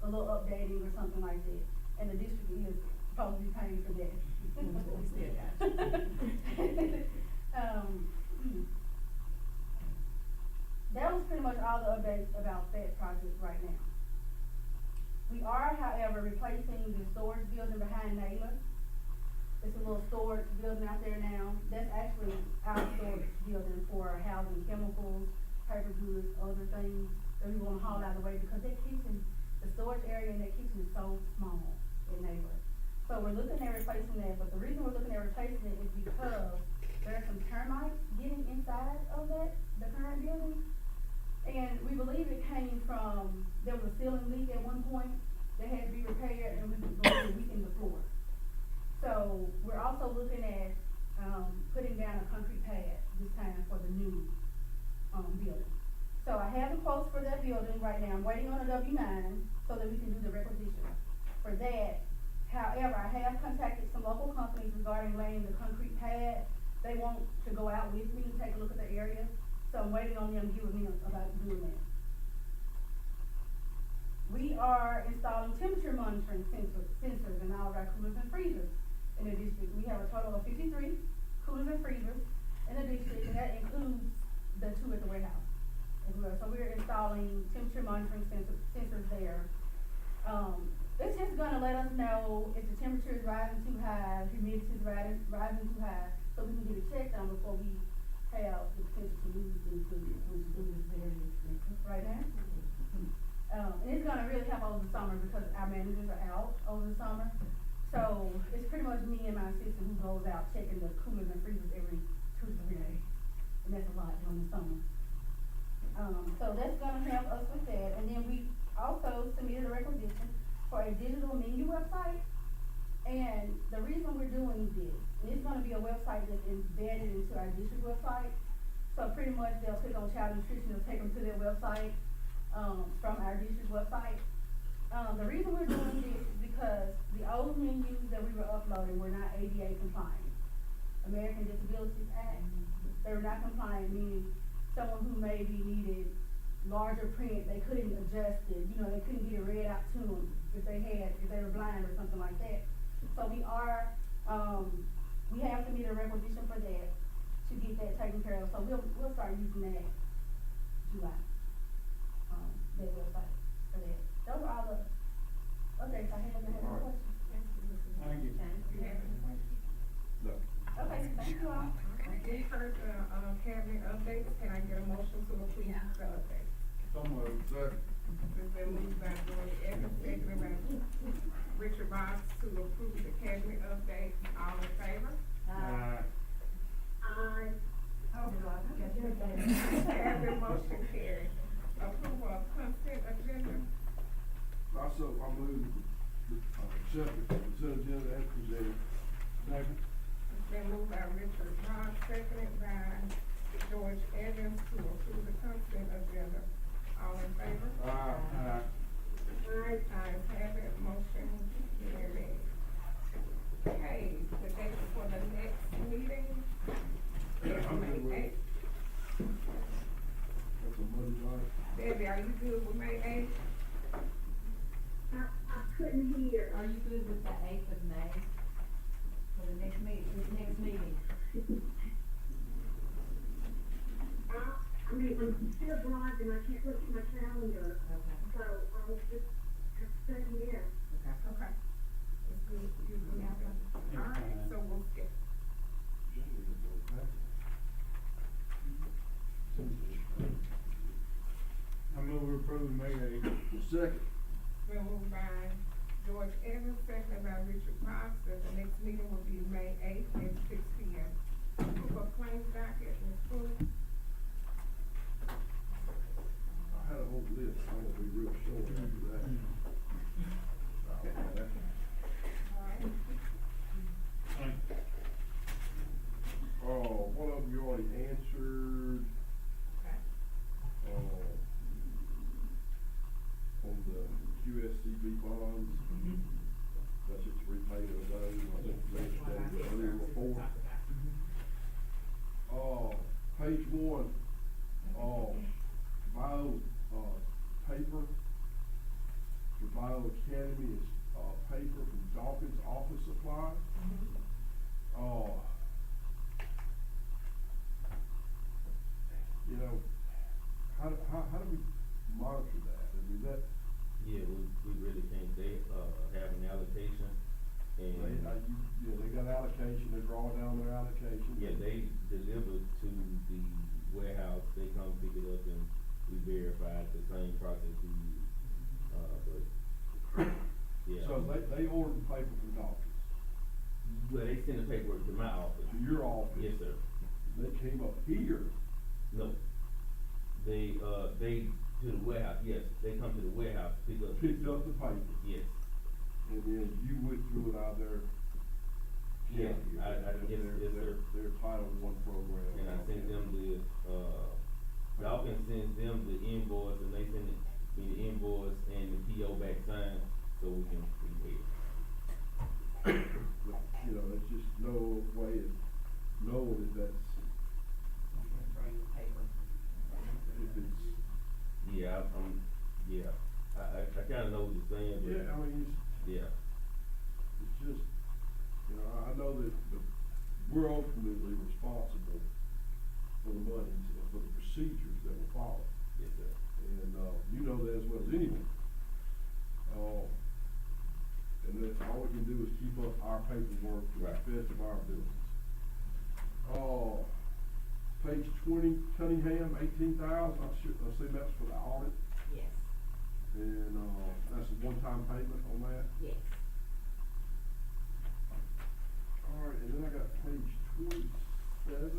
a little updating or something like that. And the district is supposed to be paying for that. That was pretty much all the updates about that project right now. We are, however, replacing the storage building behind Naylor. It's a little storage building out there now. That's actually our storage building for housing chemicals, paper goods, other things that we wanna haul out of the way because that kitchen, the storage area in that kitchen is so small in Naylor. So we're looking at replacing that, but the reason we're looking at replacing it is because there are some termites getting inside of that, the current building. And we believe it came from, there was a ceiling leak at one point that had to be repaired, and we believe we weakened the floor. So we're also looking at, putting down a concrete pad this time for the new, building. So I have the quotes for that building right now. I'm waiting on a W-9 so that we can do the requisition for that. However, I have contacted some local companies regarding laying the concrete pad. They want to go out with me and take a look at the area, so I'm waiting on them to get with me about doing that. We are installing temperature monitoring sensors in all of our coolers and freezers in the district. We have a total of 53 coolers and freezers in the district, and that includes the 2 at the warehouse as well. So we're installing temperature monitoring sensors there. It's just gonna let us know if the temperature is rising too high, humidity is rising too high, so we can get it checked on before we have the potential to lose these coolers, which is very expensive right now. And it's gonna really help over the summer because our managers are out over the summer. So it's pretty much me and my assistant who goes out checking the coolers and freezers every 2 to 3 days. And that's a lot during the summer. So that's gonna help us with that. And then we also submitted a requisition for a digital menu website. And the reason we're doing this, and it's gonna be a website that's embedded into our district website. So pretty much they'll click on child nutrition, it'll take them to their website, from our district website. The reason we're doing this is because the old menus that we were uploading were not ADA compliant. American Disabilities Act, they were not compliant, meaning someone who maybe needed larger print, they couldn't adjust it, you know, they couldn't get it read out to them if they were blind or something like that. So we have to meet a requisition for that, to get that taken care of, so we'll start using that July, that website for that. Those are all the updates I have. Any questions? Thank you. You have any questions? No. Okay, thank you all. We heard the, cabinet updates, can I get a motion to approve the updates? Somewhere, second. It's been moved by George Evans, seconded by Richard Botts to approve the cabinet update, all in favor? Cabinet motion carried. Approval of consent agenda, Also, I move, accept the consent agenda as presented. Second. it's been moved by Richard Botts, seconded by George Evans to approve the consent agenda, all in favor? Aye. Ayes have it, motion carried. Okay, the date for the next meeting is May 8th. That's a Monday night. Debbie, are you good with May 8th? I couldn't hear. Are you good with the 8th of May for the next meeting? I mean, I'm still driving, I can't look at my calendar, Okay. so I'll just have to say yes. Okay. It's good, you good with it? All right, so we'll skip. I move we approve May 8th. Second. Been moved by George Evans, seconded by Richard Potts, that the next meeting will be May 8th at 6 p.m. For claims docket, Ms. Fuller. I had a whole list, I'm gonna be real short after that. All right. Thank you. Oh, one of them you already answered. Okay. On the QSCB bonds. That's just repayment of those, I think next day, earlier report. Page 1, bio, paper. The Bio Academy is, paper from Dawkins Office Supply. You know, how do we monitor that? I mean, that, Yeah, we really can't, they, have an allocation, and, they got allocation, they draw down their allocation. yeah, they deliver to the warehouse, they come pick it up and we verify it's the same process we use, but, yeah. So they order the paper from Dawkins, Well, they send the paperwork to my office. to your office. Yes, sir. They came up here. No. They, they, to the warehouse, yes, they come to the warehouse, picked up the paper, yes. and then you went through it out there. Yeah, yes, sir. Their Title I program. And I sent them Dawkins sends them the invoice, and they send me the invoice and the PO back signed, so we can pay it. But, you know, there's just no way of knowing if that's, if it's. Yeah, I kinda know what you're saying, but. Yeah, I mean, it's just, you know, I know that we're ultimately responsible for the money and for the procedures that will follow. Yes, sir. And, you know that as well as anyone. And then all we can do is keep up our paperwork to the best of our abilities. Page 20, Cunningham, 18,000, I assume that's for the audit, Yes, and, that's a one-time payment on that. yes. Alright, and then I got page 27,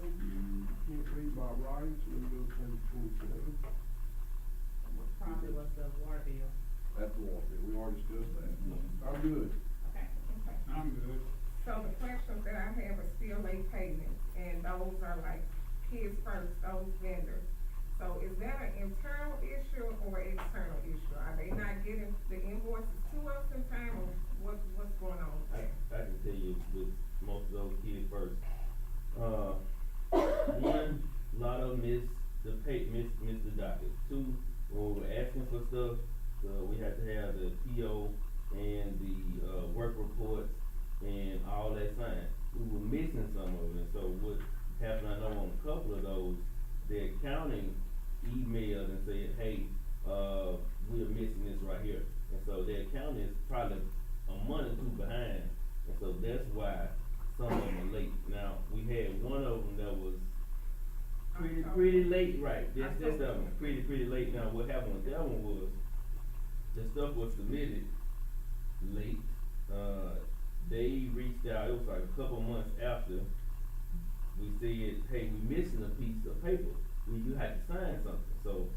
can't read by writing, so let me go to page 27. Probably was the water bill. That's the one, we already discussed that. I'm good. Okay. I'm good. So the questions that I have are still late payments, and those are like Kids First, those vendors. So is that an internal issue or external issue? Are they not getting the invoices to us in time, or what's going on with that? I can tell you with most of those Kids First, one, a lot of them miss the docket. Two, when we were asking for stuff, we had to have the PO and the, work reports and all that signed. We were missing some of it, and so what happened, I know on a couple of those, the accounting emailed and said, hey, we're missing this right here. And so the accounting is probably a month or two behind, and so that's why some of them are late. Now, we had one of them that was pretty late, right, that's that one, pretty late. Now, what happened with that one was, the stuff was submitted late, they reached out, it was like a couple months after, we said, hey, we missing a piece of paper, you had to sign something, so,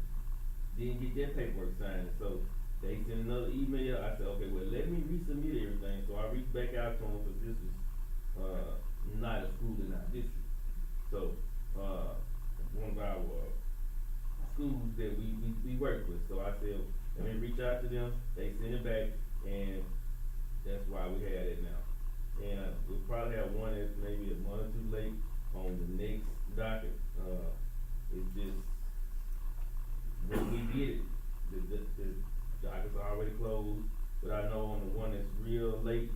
didn't get that paperwork signed, so, they sent another email, I said, okay, well, let me resubmit everything, so I reached back out to them, cause this is, not a school in our district, so, one of our, schools that we work with, so I said, let me reach out to them, they sent it back, and that's why we had it now. And, we'll probably have one that's maybe a month or two late on the next docket, it's just, when we get it, the docket's already closed, but I know on the one that's real late,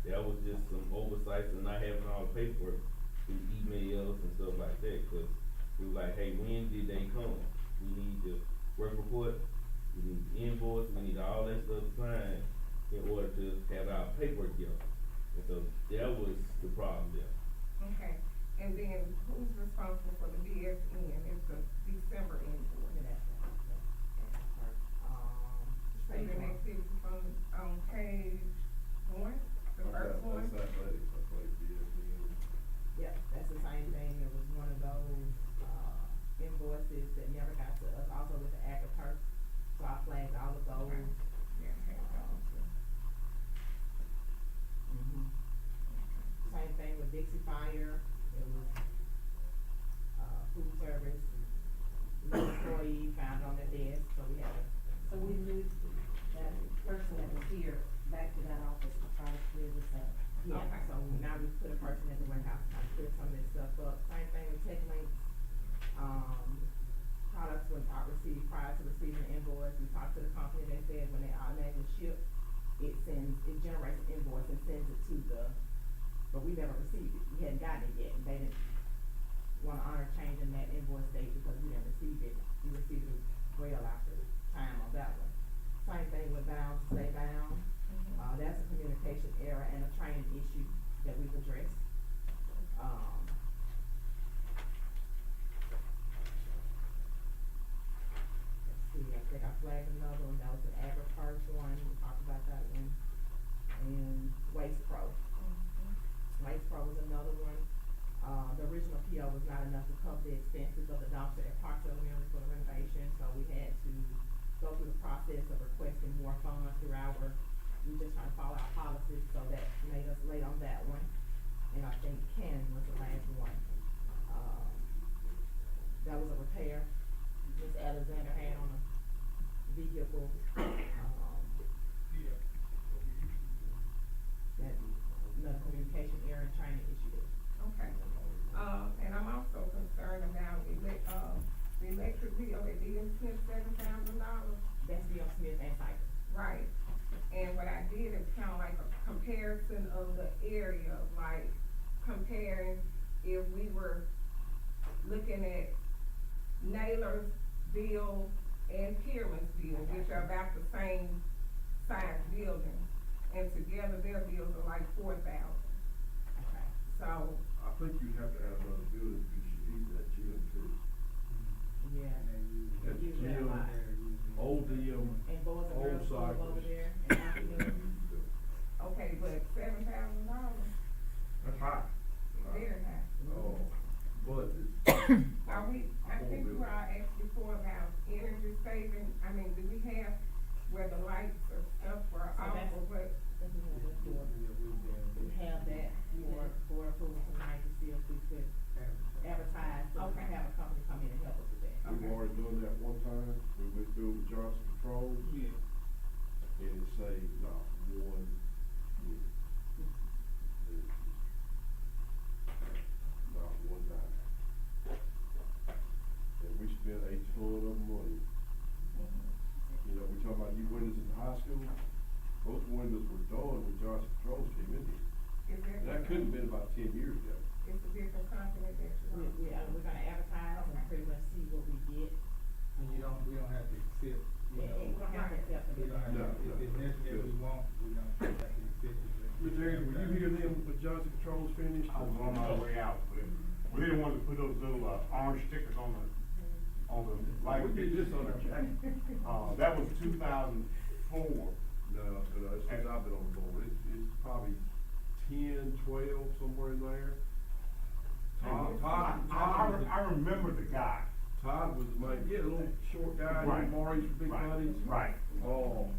that was just some oversights and not having all the paperwork through emails and stuff like that, cause we were like, hey, when did they come? We need the work report, we need the invoice, we need all that stuff signed in order to have our paperwork together. And so that was the problem there. Okay, and then who's responsible for the BSN? It's the December invoice. Student activity fund on page 1, the first one. That's athletics, Yeah, that's the same thing, it was one of those, invoices that never got to us, also with the AgriTurf, so I flagged all of those. Yeah, I have those too. Same thing with Dixie Fire, it was, food service, new employee found on their desk, so we had to. So we moved that person that was here back to that office to try to clear this up. Yeah, Okay. so now we put a person at the warehouse to clear some of this stuff up. Same thing with Tech Links, products when I received, prior to receiving the invoice, we talked to the company, they said when they automatically ship, it generates an invoice and sends it to but we never received it, we hadn't gotten it yet, and they didn't wanna honor changing that invoice date because we didn't receive it, we received it well after time on that one. Same thing with Bound to Stay Bound, that's a communication error and a training issue that we've addressed. Let's see, I think I flagged another one, that was an AgriTurf one, we talked about that one, and Waste Pro. Waste Pro was another one, the original PO was not enough to cover the expenses of the dumpster at Parks Elementary for the renovation. administration, so we had to go through the process of requesting more funds through we just trying to follow our policies, so that made us late on that one. And I think Ken was the last one. That was a repair Ms. Alexander had on a vehicle, that another communication error and training issue there. Okay. And I'm also concerned about the electric bill at DM Smith, $7,000. That's Bill Smith and Cypress. Right. And what I did is kind of like a comparison of the area, like comparing if we were looking at Naylor's bill and Pierman's bill, which are about the same size buildings, and together their bills are like $4,000. Okay. So, I think you'd have to add another building because you need that gym too. Yeah. That Use that a gym, lot. old gym, And Boys and old Girls Club over Cypress. there in afternoon. okay, but $7,000, That's high. very high. Oh, but it's, Are we, I think you all asked before about energy saving, I mean, do we have where the lights or stuff were So off that's- or what? We have that for approval tonight to see if we could advertise, so we Okay. can have a company come in and help us with that. we've already done that one time. We went through with Johnson Controls. Yeah. And it saved not one unit. Not one dime. And we spent a ton of money. You know, we talking about new windows in high school, those windows were done when Johnson Controls came in here. And that couldn't have been about 10 years ago. It's a different company that you want. We're gonna advertise and pretty much see what we get. And we don't have to accept, We don't have to accept we it. don't have No, to, if it's necessary, we won't, we don't have to accept it. Mr. Aaron, were you here then when Johnson Controls finished? I was on my way out, but we didn't want to put those little, orange stickers on the light. We did this on our jacket. That was 2004. No, it's since I've been on the board, it's probably 10, 12, somewhere in there. I remember the guy. Todd was my, yeah, a little short guy, Right. Maurice were big Right. buddies. Right. Oh.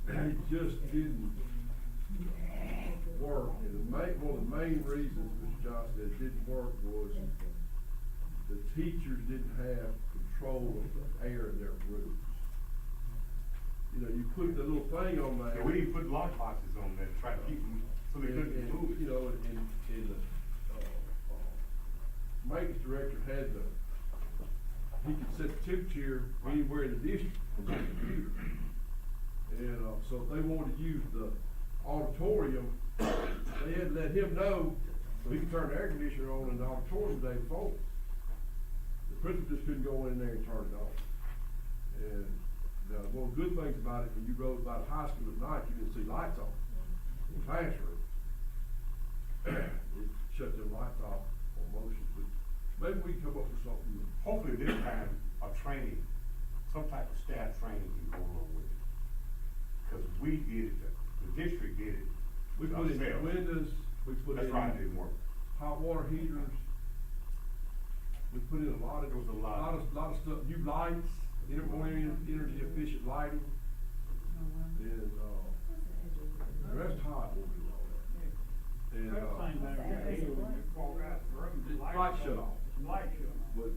It just didn't work, and one of the main reasons, Mr. Johnson, that it didn't work was the teachers didn't have control of the air in their rooms. You know, you put the little thing on there. Yeah, we didn't put lock boxes on there to try to keep them, so they couldn't move it. You know, and the, maintenance director had he could set the temperature anywhere in the district from the computer. And, so if they wanted to use the auditorium, they had to let him know, so he could turn the air conditioner on in the auditorium the day before. The principal just couldn't go in there and turn it on. And, one of the good things about it, when you rode by the high school at night, you didn't see lights on in the classroom. It shut them lights off on motion, but maybe we can come up with something. Hopefully this time, a training, some type of staff training can go along with it. Cause we did it, the district did it. We put in ourselves. windows, we put in. That's right, it didn't work. Hot water heaters. We put in a lot of, There was a lot. lot of stuff, new lights, more energy efficient lighting. And, the rest hot won't do all that. And, That thing down there, you when you walk out the room, the light shut off. Light shut off. But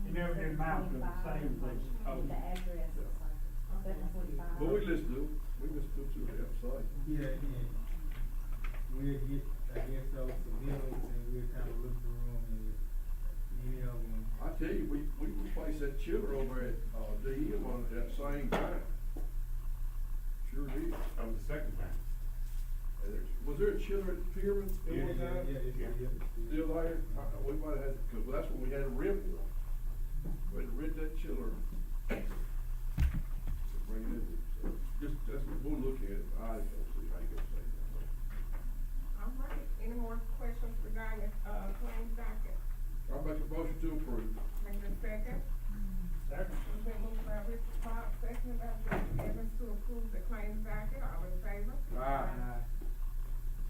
You never get them out to the same thing. The address is like 745. But we listen to them, we listen to them, see what they have to say. Yeah, yeah. We'll get, I guess, those submittals and we'll kind of look through them and any of them. I tell you, we replaced that chiller over at, DM on that same time. Sure did. That was the second time. And was there a chiller at Pierman at Yeah, one time? Yeah. Still there? We might have had, cause that's when we had a rent one. We had to rent that chiller. So bring it in, so just, we'll look at it, I don't see how you gonna say that. All right, any more questions regarding, claims docket? I'll make a motion to approve. Make a second. Second. It's been moved by Richard Clark, seconded by Richard Evans to approve the claims docket, all in favor? Aye.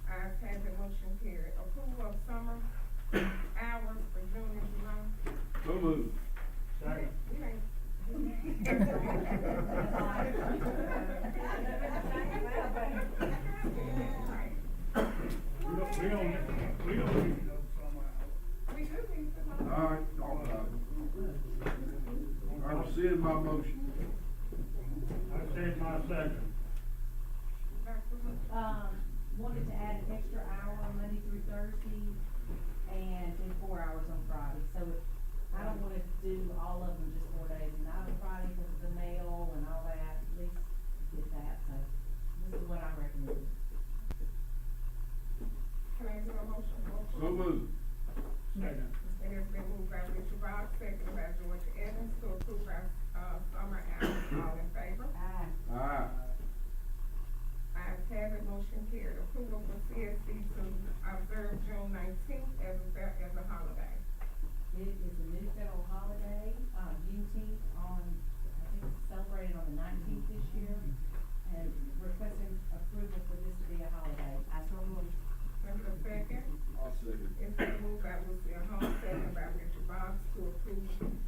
Ayes have it, motion carried. Approval of summer hours All right, I rescind my motion. I said my second. Wanted to add an extra hour on Monday through Thursday and then 4 hours on Friday. So I don't wanna do all of them just 4 days, and not on Friday because of the mail and all that, at least get that, so this is what I recommend. Can I get a motion? So moved. Second. It has been moved by Richard Bott, seconded by George Evans to approve our, summer hours. All in favor? Aye. Aye. Ayes have it, motion carried. Approval for CSD to observe June 19th as a holiday. It is a new federal holiday, Juneteenth I think it's celebrated on the 19th this year, and requesting approval for this to be a holiday. I so move. Can I get a second? I'll second. It's been moved by Lucia Holmes, seconded by Richard Bott to approve, June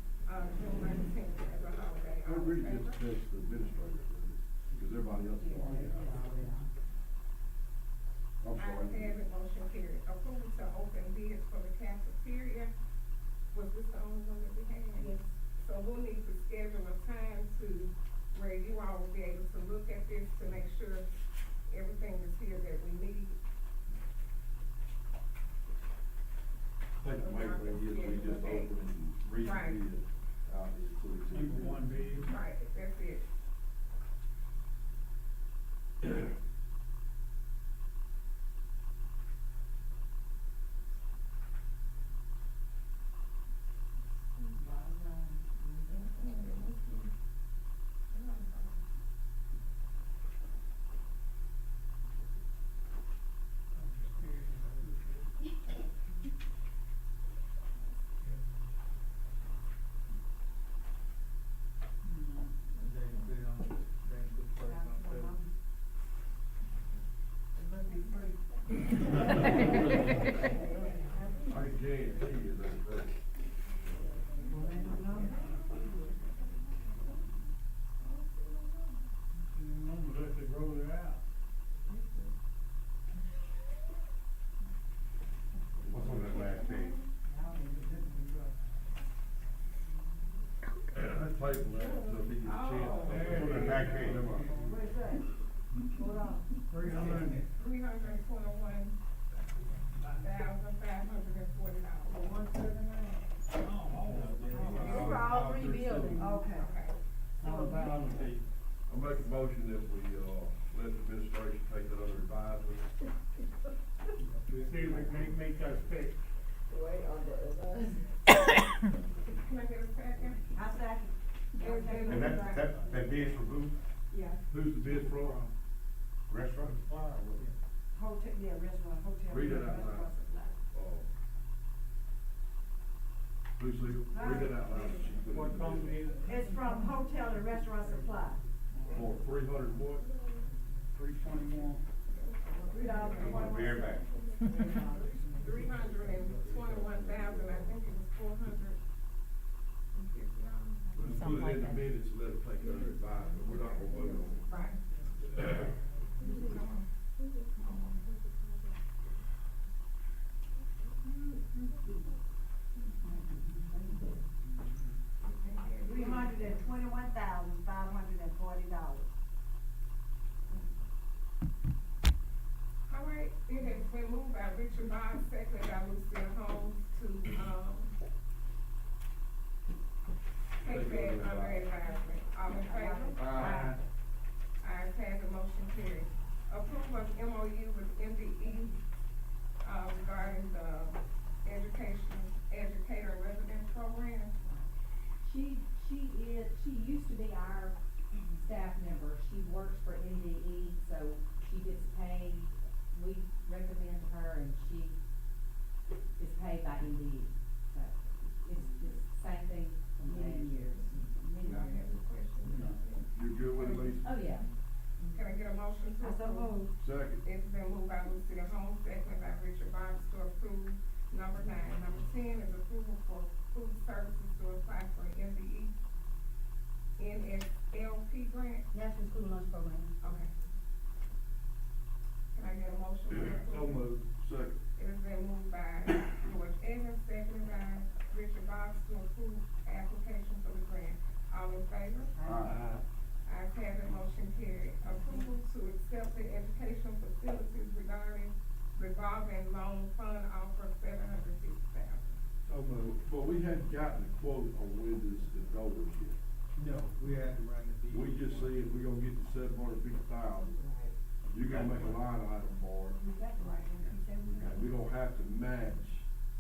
19th as a holiday. I All in really favor? just text the administrator, because everybody else is already out. I'm Ayes sorry. have it, motion carried. Approval to open bids for the cafeteria. Was this the only one that we had? Yes. So we'll need to schedule a time to, where you all will be able to look at this to make sure everything is here that we need. I think the main thing is we just open and read Right. it out here so it's. Number one bid. Right, that's it. I guarantee you that. Let it roll it out. What's on that last page? That table there, so if he gets a chance. What's on that back page? What is that? Hold on. 300. $321,540. It's for all three buildings. Okay. Okay. I make a motion that we, let the administration take that under advisement. See if we can make those fixed. Can I get a second? I second. And that bid's for who? Yeah, Who's the bid from? Restaurant? hotel, yeah, restaurant, hotel. Read it out loud. restaurant supply. Lucille, read it out loud. What company is it? It's from Hotel and Restaurant Supply. For 300 and what? 321. Very back. 321,000, I think it was $450. Let's put it in the minutes and let them take it under advisement. We're not gonna vote on it. Right. $321,540. All right, it has been moved by Richard Bond, seconded by Lucille Holmes to, take that under advisement. All in favor? Aye. Ayes have the motion carried. Approval of MOU with MDE, regarding the educator resident program. She used to be our staff member. She works for NDE, so she gets paid. We recommend her and she is paid by NDE. So it's the same thing for many years. Many Y'all have years. any questions? You good with it, Lisa? Oh, yeah. Can I get a motion to I so approve? moved. Second. It's been moved by Lucille Holmes, seconded by Richard Bobs to approve number 9. Number 10 is approval for food services to apply for MDE NSLP grant. National School Lunch Program. Okay. Can I get a motion to approve? So moved. Second. It has been moved by George Evans, seconded by Richard in favor? Aye. Ayes have it, motion carried. Approval to accept the educational facilities regarding revolving loan fund offer $750,000. So, but we hadn't gotten a quote on windows and doors yet. No, we had to run the bid. We just said we're gonna get to $750,000. You're gonna make a line item for it, We got the right one, he said we and we don't have to match,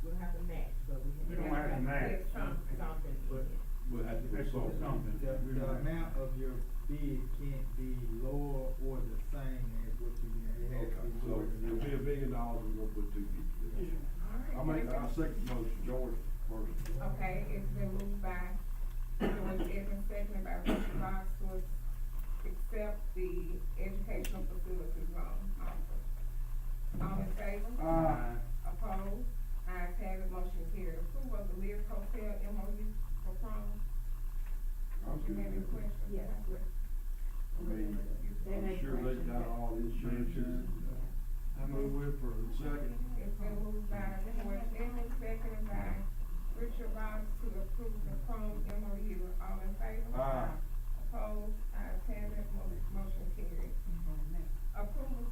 We don't have to match, but we have. We don't have to match. Something in it. we'll have to put something. The amount of your bid can't be lower or the same as what you get. It has Okay, to be so more if than it'll be $1 billion, we're gonna put 250. I make, I second motion, George first. Okay, it's been moved by George Evans, seconded by Richard Box to accept the educational facilities loan offer. All in favor? Aye. Opposed? Ayes have it, motion carried. Approval of the Lear Hotel MOU for prom. I'm You have any good. questions? Yes. I mean, I'm sure they got all the insurances. I move with for Second. It's been moved by George Evans, seconded by Richard Box to approve the prom MOU. All in favor? Aye. Opposed? Ayes have it, motion carried. Approval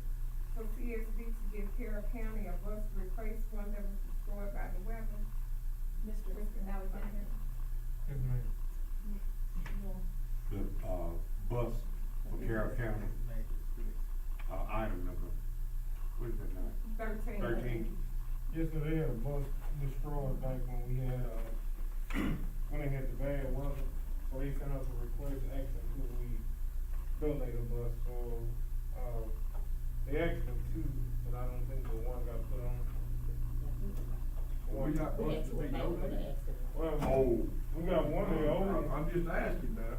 for CSD to give Carroll County a bus to replace one that was destroyed by the weather. Mr. Alexander. The, bus for Carroll County, item number, what is that now? 13. Yes, sir, they had a bus destroyed back when we had, when they had the bad weather, so they sent us a request asking could we donate a bus, so, they asked for two, but I don't think the one got put on. We got buses to be donated. Well, Oh. we got one of the old, I'm just asking now,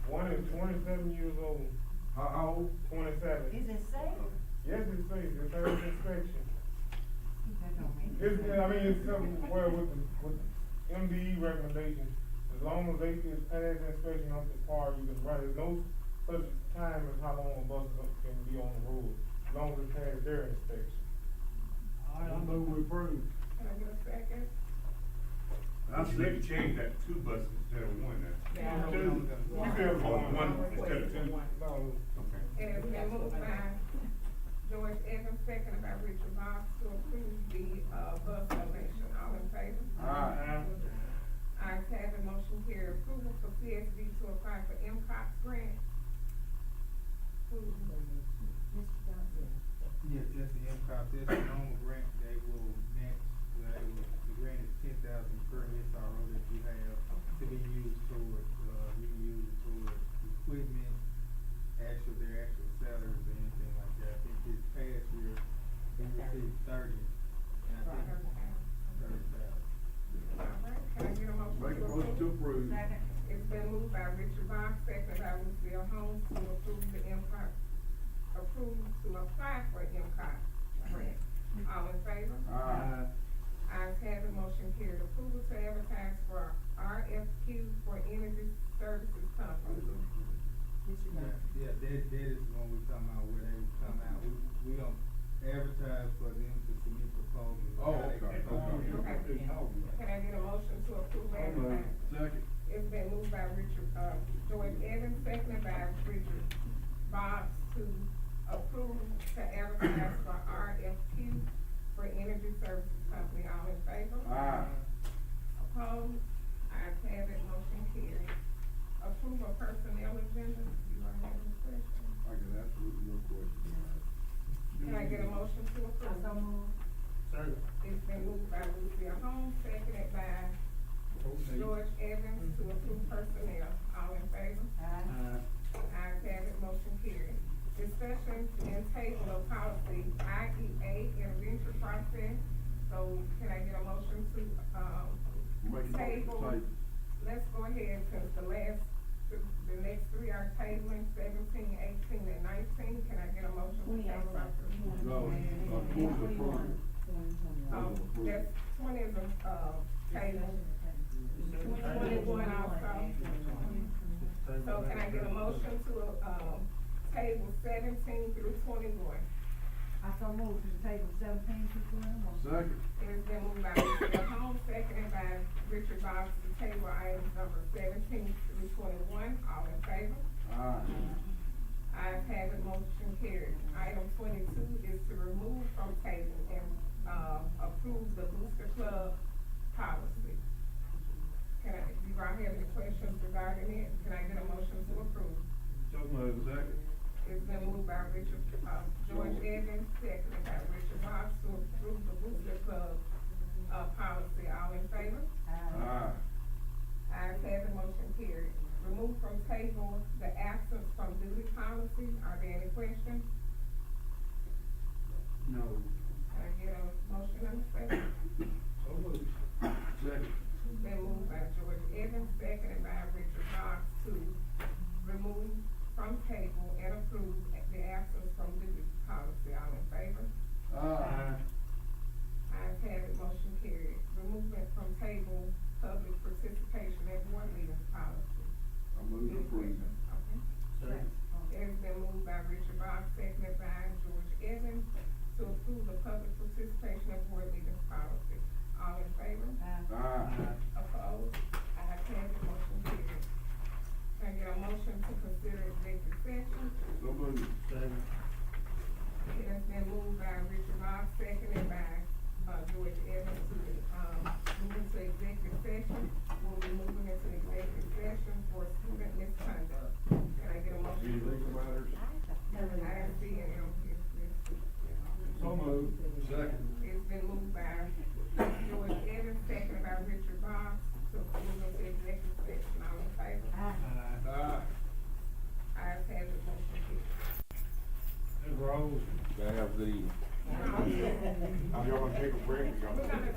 one is 27 years old, how old? 27. Is it safe? Yes, it's safe, it's Earth inspection. It's, I mean, it's something, well, with MDE recommendations, as long as they can pass inspection up to par, you can run, there's no such time as how long a bus can be on the road, as long as it passes their inspection. I move we approve. Can I get a second? I see they change that to 2 buses instead of 1 now. Yeah. Two. We still Oh, going. 1 instead of 2. No, Okay. And it's been moved by George Evans, seconded by Richard Box to approve the, bus donation. All in favor? Aye. Ayes have it, motion carried. Approval for CSD to apply for MCOX grant. Mr. Johnson. Yes, that's the MCOP, that's a normal grant, they will match, the grant is 10,000 per SRO that you have to be used towards, you can use it towards equipment, their actual salaries or anything like that. I think this past year, we received 30, and I think 30,000. All right, can I get a motion to Make a motion to approve. Second. It's been moved by Richard Box, seconded by Lucille Holmes to approve the MCOX, to apply for MCOX grant. All in favor? Aye. Ayes have it, motion carried. Approval to advertise for RFQ for energy services company. Mr. Johnson. Yeah, that is the one we talking about, where they come out, we don't advertise for them to submit proposals. Oh, okay. Can I get a motion to approve advertising? Second. It's been moved by Richard, George Evans, seconded by Richard Bobs to approve to advertise for RFQ for energy services company. All in favor? Aye. Opposed? Ayes have it, motion carried. Approve of personnel agenda. You don't have any questions? I got absolutely no question. Can I get a motion to approve? So moved. Second. It's been moved by Lucille Holmes, seconded by George Evans to approve personnel. All in favor? Aye. Ayes have it, motion carried. Discussion and table of policy, IEA intervention process. So can I get a motion to, Make a motion to table? table. Let's go ahead, since the next 3 are tabling, 17, 18, and 19. Can I get a motion to table? No, 20 approved. That's 20 is a, table. 21 also. So can I get a motion to, table 17 through 21? I so moved to table 17 to 21. Second. It has been moved by Mr. Holmes, seconded by Richard Bobs to table items number 17 through 21. from table and, approve the Booster Club policy. Can I, do you all have any questions regarding it? Can I get a motion to approve? So moved, second. It's been moved by Richard, George Evans, seconded by Richard Ross to approve the Booster Club, policy. All in favor? Aye. Ayes have it, motion carried. Remove from table the absence from duty policy. Are there any questions? No. Can I get a motion on the second? So moved. Second. It's been moved by George Evans, seconded by Richard Ross to remove from table and approve the absence from duty policy. All in favor? Aye. Ayes have it, motion carried. Removing from table public participation at board meetings policy. I move to approve. Okay. Second. It's been moved by Richard Box, seconded by George Evans to approve the public participation at board meetings policy. All in favor? Aye. Opposed? Ayes have it, motion carried. Can I get a motion to consider executive session? So moved. Second. It has been moved by Richard Box, seconded by, George Evans to, move into executive session. We'll be moving into executive session for student misconduct. Can I get a motion? Any legal matters? I didn't see any on his list. So moved. Second. It's been moved by George Evans, seconded by Richard Box to move into executive session. All in favor? Aye. Ayes have it, motion carried. Ms. Rose, Y'all have a good evening. Now, y'all wanna take a break? Y'all- We're gonna